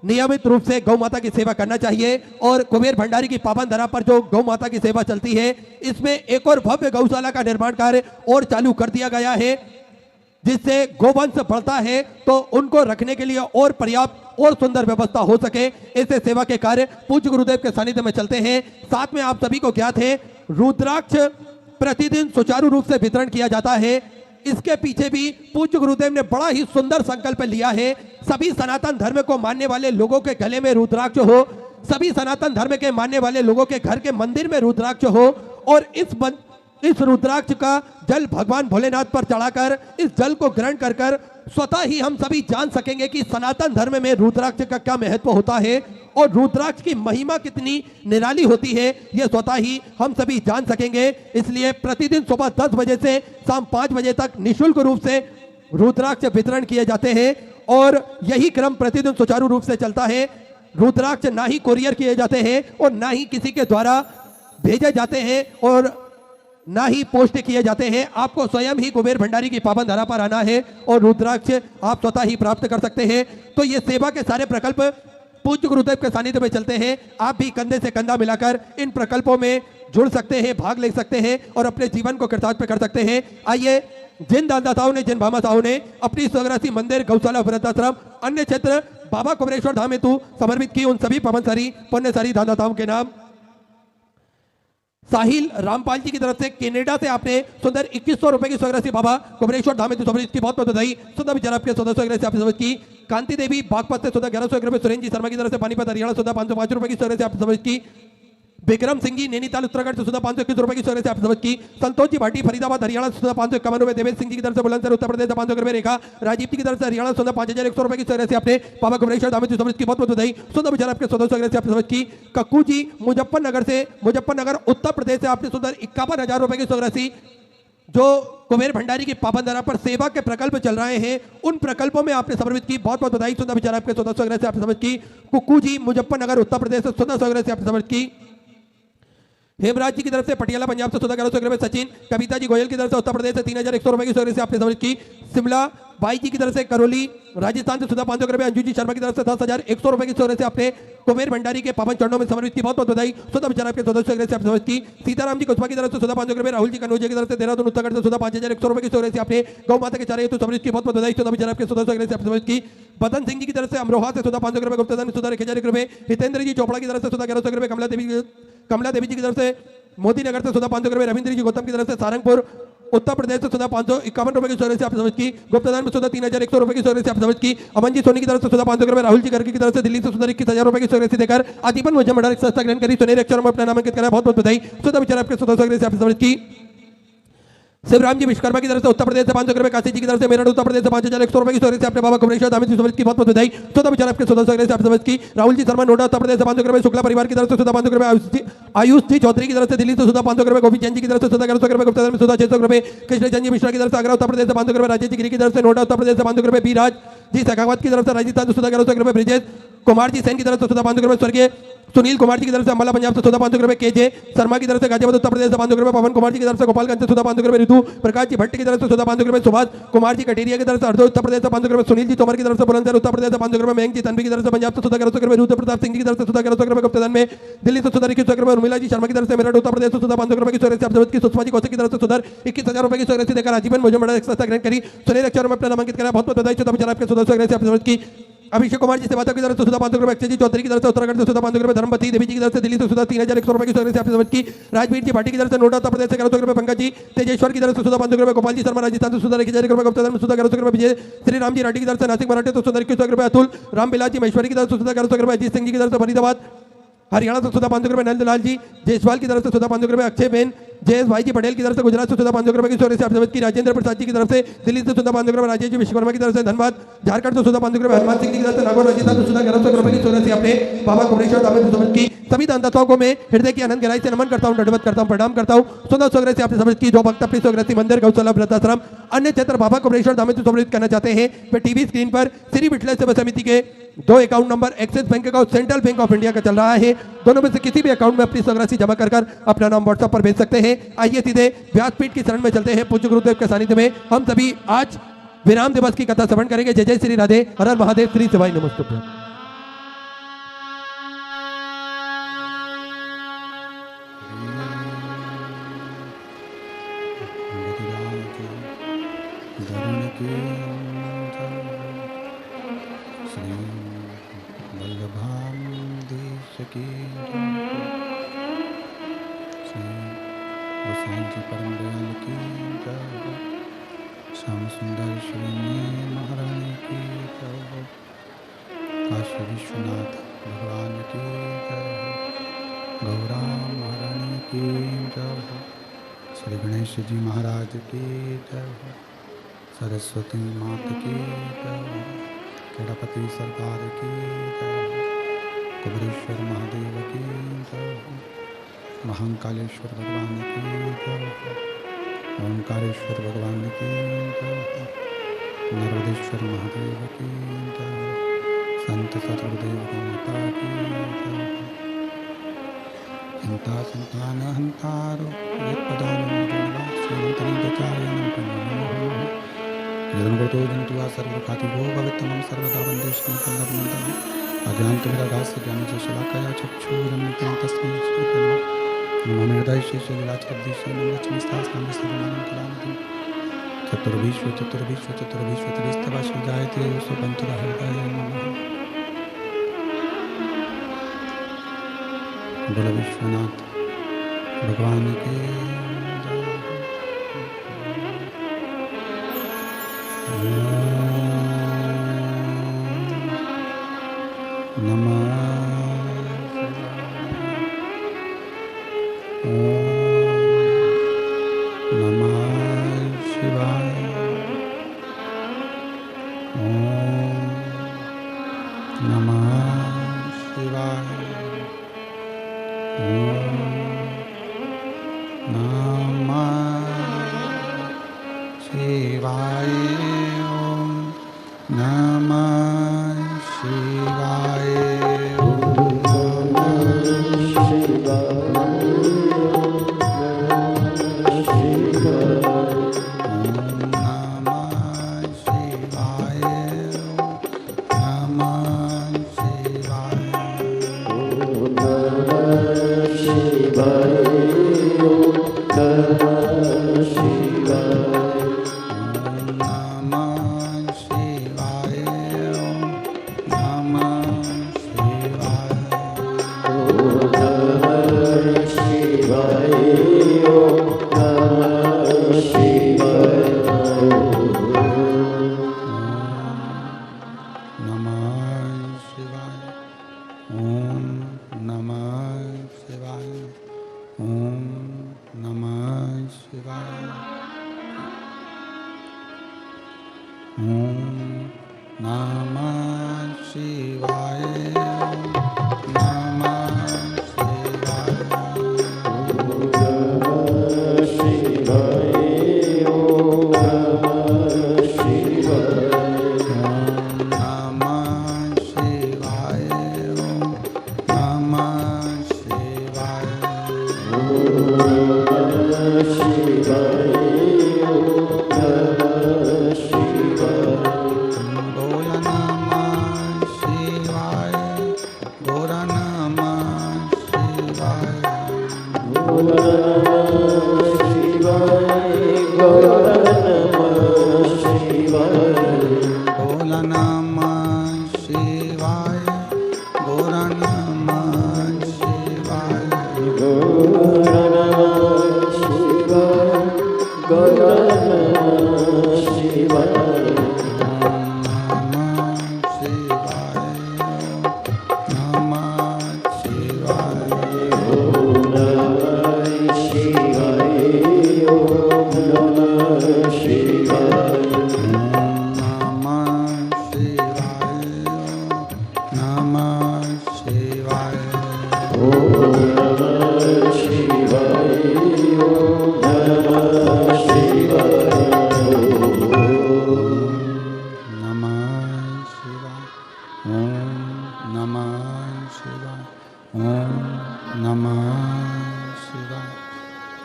नियमित रूप से गौ माता की सेवा करना चाहिए। और कुबेर भंडारी की पावन धरा पर जो गौ माता की सेवा चलती है, इसमें एक और भव्य गौशाला का निर्माण कार्य और चालू कर दिया गया है, जिससे गोवंश बढ़ता है तो उनको रखने के लिए और पर्याप्त और सुंदर व्यवस्था हो सके, ऐसे सेवा के कार्य पूज्य गुरुदेव के सानिध्य में चलते हैं। साथ में आप सभी को ज्ञात है रुद्राक्ष प्रतिदिन सुचारू रूप से वितरण किया जाता है। इसके पीछे भी पूज्य गुरुदेव ने बड़ा ही सुंदर संकल्प लिया है। सभी सनातन धर्म को मानने वाले लोगों के गले में रुद्राक्ष हो, सभी सनातन धर्म के मानने वाले लोगों के घर के मंदिर में रुद्राक्ष हो और इस रुद्राक्ष का जल भगवान भोलेनाथ पर चढ़ाकर इस जल को ग्रहण कर कर स्वतः ही हम सभी जान सकेंगे कि सनातन धर्म में रुद्राक्ष का क्या महत्व होता है और रुद्राक्ष की महिमा कितनी निराली होती है, यह स्वतः ही हम सभी जान सकेंगे। इसलिए प्रतिदिन सुबह 10 बजे से शाम 5 बजे तक निःशुल्क रूप से रुद्राक्ष वितरण किए जाते हैं और यही क्रम प्रतिदिन सुचारू रूप से चलता है। रुद्राक्ष ना ही कोरियर किए जाते हैं और ना ही किसी के द्वारा भेजे जाते हैं और ना ही पोस्ट किए जाते हैं। आपको स्वयं ही कुबेर भंडारी की पावन धरा पर आना है और रुद्राक्ष आप स्वतः ही प्राप्त कर सकते हैं। तो ये सेवा के सारे प्रकल्प पूज्य गुरुदेव के सानिध्य में चलते हैं। आप भी कंधे से कंधा मिलाकर इन प्रकल्पों में जुड़ सकते हैं, भाग ले सकते हैं और अपने जीवन को कृतार्थ कर सकते हैं। आइए, जिन दानदाताओं ने, जिन भामाताओं ने अपनी स्वग्रासी मंदिर, गौशाला, वृद्धाश्रम, अन्य क्षेत्र बाबा कुबेरेश्वर धाम हेतु समर्पित की, उन सभी पवनसारी पुण्यसारी दानदाताओं के नाम साहिल रामपाल जी की तरफ से कनाडा से आपने सुंदर 2100 रुपए की स्वग्रासी बाबा कुबेरेश्वर धाम हेतु समर्पित की, बहुत बहुत बधाई। सुंदर विचार आपके 1400 स्वग्रासी आपने समर्पित की। कांति देवी बागपत से सुंदर 1100 रुपए, सुरेंद्र जी शर्मा की तरफ से पानीपत हरियाणा सुंदर 505 रुपए की स्वग्रासी आपने समर्पित की। विक्रम सिंह जी नैनीताल उत्तराखंड से सुधा 521 रुपए की स्वग्रासी से आपने समझ की। संतोष जी भाटी फरीदाबाद हरियाणा सुधा 551 रुपए। देवेश सिंह जी की तरफ से बुलंदशहर उत्तर प्रदेश 500 रुपए। रेखा राजीव जी की तरफ से हरियाणा सुधा 5100 रुपए की स्वग्रासी आपने बाबा कुबेरेश्वर धाम हेतु समझ की, बहुत बहुत बधाई। सुधा विचार आपके 1400 स्वग्रासी आपने समझ की। कक्कू जी मुजफ्फरनगर उत्तर प्रदेश से आपने सुंदर 51,000 रुपए की स्वग्रासी, जो कुबेर भंडारी की पावन धरा पर सेवा के प्रकल्प चल रहे हैं उन प्रकल्पों में आपने समर्पित की, बहुत बहुत बधाई। सुधा विचार आपके 1400 स्वग्रासी आपने समझ की। कुक्कू जी मुजफ्फरनगर उत्तर प्रदेश से सुधा स्वग्रासी आपने समझ की। हेमराज जी की तरफ से पटियाला पंजाब से 1411 रुपए। सचिन कविता जी गोयल की तरफ से उत्तर प्रदेश से 3100 रुपए की स्वग्रासी आपने समर्पित की। शिमला बाई जी की तरफ से करौली राजस्थान से सुधा 500 रुपए। अंजू जी शर्मा की तरफ से 10,100 रुपए की स्वग्रासी आपने कुबेर भंडारी के पावन चरणों में समर्पित की, बहुत बहुत बधाई। सुधा विचार आपके 1400 स्वग्रासी आपने समर्पित की। सीताराम जी कुशवा की तरफ से सुधा 500 रुपए। राहुल जी कन्नौज की तरफ से देहरादून उत्तराखंड से सुधा 5100 रुपए की स्वग्रासी आपने गौ माता के चारे हेतु समर्पित की, बहुत बहुत बधाई। सुधा विचार आपके 1400 स्वग्रासी आपने समर्पित की। बदन सिंह जी की तरफ से अमरोहा से सुधा 500 रुपए। गुप्तधन सुधा 1000 रुपए। हितेंद्र जी चोपड़ा की तरफ से सुधा 1100 रुपए। कमला देवी जी की तरफ से मोदी नगर से सुधा 500 रुपए। रविंद्र जी गौतम की तरफ से सारंगपुर उत्तर प्रदेश से सुधा 551 रुपए की स्वग्रासी आपने समझ की। गुप्तदान में सुधा 3100 रुपए की स्वग्रासी आपने समझ की। अमन जी सोनी की तरफ से सुधा 500 रुपए। राहुल जी गर्ग की तरफ से दिल्ली से सुधा 21,000 रुपए की स्वग्रासी देकर आजीवन मुझे मंडल संस्था ग्रहण करी, सुनहरे अक्षरों में अपना नामांकित करा, बहुत बहुत बधाई। सुधा विचार आपके 1400 स्वग्रासी आपने समझ की। शिवराम जी विश्वकर्मा की तरफ से उत्तर प्रदेश से 500 रुपए। काशी जी की तरफ से मेरठ उत्तर प्रदेश से 5100 रुपए की स्वग्रासी आपने बाबा कुबेरेश्वर धाम हेतु समर्पित की, बहुत बहुत बधाई। सुधा विचार आपके 1400 स्वग्रासी आपने समर्पित की। राहुल जी शर्मा नोएडा उत्तर प्रदेश से 500 रुपए। शुक्ला परिवार की तरफ से सुधा 500 रुपए। आयुष जी चौधरी की तरफ से दिल्ली से सुधा 500 रुपए। गोपी जैन जी की तरफ से सुधा 1100 रुपए। गुप्ता में सुधा 600 रुपए। कृष्ण चंद जी मिश्रा की तरफ से आगरा उत्तर प्रदेश से 500 रुपए। राजेश जी गिरी की तरफ से नोएडा उत्तर प्रदेश से 500 रुपए। बी राज जी शेखावत की तरफ से राजस्थान से सुधा 1100 रुपए। ब्रिजेश कुमार जी सैन की तरफ से सुधा 500 रुपए। स्वर्गीय सुनील कुमार जी की तरफ से अम्बाला पंजाब से सुधा 500 रुपए। के जे शर्मा की तरफ से गाजियाबाद उत्तर प्रदेश से 500 रुपए। पवन कुमार जी की तरफ से गोपालगंज से सुधा 500 रुपए। ऋतु प्रकाश जी भट्ट की तरफ से सुधा 500 रुपए। सुभाष कुमार जी कटेरिया की तरफ से हरदोई उत्तर प्रदेश से 500 रुपए। सुनील जी तोमर की तरफ से बुलंदशहर उत्तर प्रदेश से 500 रुपए। मयंक जी तनवी की तरफ से पंजाब से सुधा 1100 रुपए। रुद्र प्रताप सिंह जी की तरफ से सुधा 1100 रुपए। गुप्तधन में दिल्ली से सुधा 2100 रुपए। उर्मिला जी शर्मा की तरफ से मेरठ उत्तर प्रदेश से सुधा 500 रुपए की स्वग्रासी आपने समझ की। सुषमा जी कौशिक की तरफ से सुधा 21,000 रुपए की स्वग्रासी देकर आजीवन मुझे मंडल संस्था ग्रहण करी, सुनहरे अक्षरों में अपना नामांकित करा, बहुत बहुत बधाई। सुधा विचार आपके 1400 स्वग्रासी आपने समझ की। अभिषेक कुमार जी सेवाता की तरफ से सुधा 500 रुपए। अक्षय जी चौधरी की तरफ से उत्तराखंड से सुधा 500 रुपए। धर्मपति देवी जी की तरफ से दिल्ली से सुधा 3100 रुपए की स्वग्रासी आपने समझ की। राजवीर जी भाटी की तरफ से नोएडा उत्तर प्रदेश से 1100 रुपए। पंकज जी तेजेश्वर की तरफ से सुधा 500 रुपए। गोपाल जी शर्मा राजस्थान से सुधा 1000 रुपए। गुप्तधन में सुधा 1100 रुपए। विजय श्री राम जी राठी की तरफ से नासिक मराठे तो सुधा 2100 रुपए। अतुल रामबिलास जी महेश्वरी की तरफ से सुधा 1100 रुपए। अजीत सिंह जी की तरफ से फरीदाबाद हरियाणा से सुधा 500 रुपए। नंदलाल जी जयसवाल की तरफ से सुधा 500 रुपए। अक्षय बेन जयेश भाई जी पटेल की तरफ से गुजरात से सुधा 500 रुपए की स्वग्रासी आपने समझ की। राजेंद्र प्रसाद जी की तरफ से दिल्ली से सुधा 500 रुपए। राजेश जी विश्वकर्मा की तरफ से धनबाद झारखंड से सुधा 500 रुपए। हनुमान सिंह जी की तरफ से नागौर राजस्थान से सुधा 1100 रुपए की स्वग्रासी आपने बाबा कुबेरेश्वर धाम हेतु समर्पित की। सभी दानदाताओं को मैं हृदय की अनंत गहराई से नमन करता हूं, दंडवत करता हूं, प्रणाम करता हूं। सुंदर स्वग्रासी आपने समर्पित की। जो भक्त अपनी स्वग्रासी मंदिर, गौशाला, वृद्धाश्रम, अन्य क्षेत्र बाबा कुबेरेश्वर धाम हेतु समर्पित करना चाहते हैं, वे टीवी स्क्रीन पर श्री विठल सेवा समिति के 2 अकाउंट नंबर एक्सिस बैंक का और सेंट्रल बैंक ऑफ इंडिया का चल रहा है, दोनों में से किसी भी अकाउंट में अपनी स्वग्रासी जमा कर अपना नाम व्हाट्सएप पर भेज सकते हैं। आइए सीधे व्यासपीठ की शरण में चलते हैं। पूज्य गुरुदेव के सानिध्य में हम सभी आज विराम दिवस की कथा श्रवण करेंगे। जय जय श्री राधे, हर हर महादेव, श्री शिवाय नमस्तुभ्यं। परम दयाल की जय, श्याम सुंदर श्री महारानी की जय, काशी विश्वनाथ भगवान की जय, गौरा महारानी की जय। श्री गणेश जी महाराज की जय हो, सरस्वती मात की जय हो, गणपति सरकार की जय हो, कुबेरेश्वर महादेव की जय हो, महाकालेश्वर भगवान की जय हो, ओंकारेश्वर भगवान की जय हो, नर्मदेश्वर महादेव की जय हो, संत सतगुरुदेव की माता की जय हो। हंता संतान हंतारो यदनुगतो जंतुआ सर्वखाति भो भवितमं सर्वदा वन्दे श्रीकन्नडनन्दनम् अज्ञानतिमिरागास्य ज्ञानजशलाकया चक्षुरुन्मिलितं तस्मै श्रीकृष्णाय नमः। हृदयशेषलीलाचरद्दिश्य नमलक्ष्मीस्तास्नां विस्तरमानं कलानिधिं चतुर्विश्व जायते सुपञ्चहृदय नमः। बोलो विश्वनाथ भगवान के नमः शिवाय। नमः शिवाय।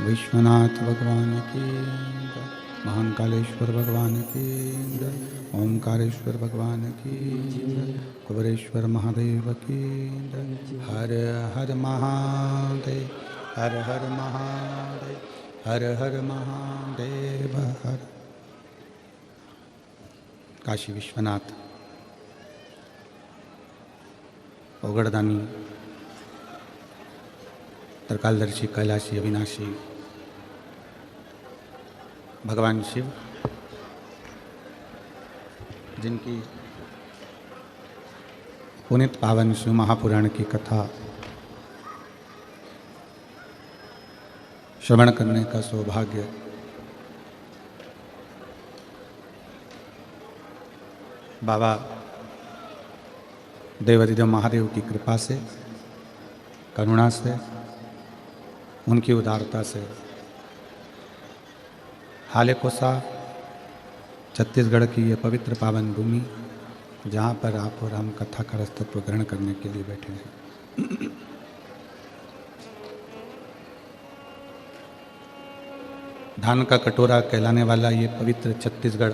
विश्वनाथ भगवान की जय, महाकालेश्वर भगवान की जय, ओंकारेश्वर भगवान की जय, कुबेरेश्वर महादेव की जय। हर हर महादेव, हर हर महादेव, हर हर महादेव हर। काशी विश्वनाथ ओगड़दानी त्रिकालदर्शी कैलाशी अविनाशी भगवान शिव, जिनकी पुनित पावन शिव महापुराण की कथा श्रवण करने का सौभाग्य बाबा देवाधिदेव महादेव की कृपा से, करुणा से, उनकी उदारता से हाले कोसा छत्तीसगढ़ की ये पवित्र पावन भूमि, जहाँ पर आप और हम कथा का रसतत्व ग्रहण करने के लिए बैठे हैं, धान का कटोरा कहलाने वाला ये पवित्र छत्तीसगढ़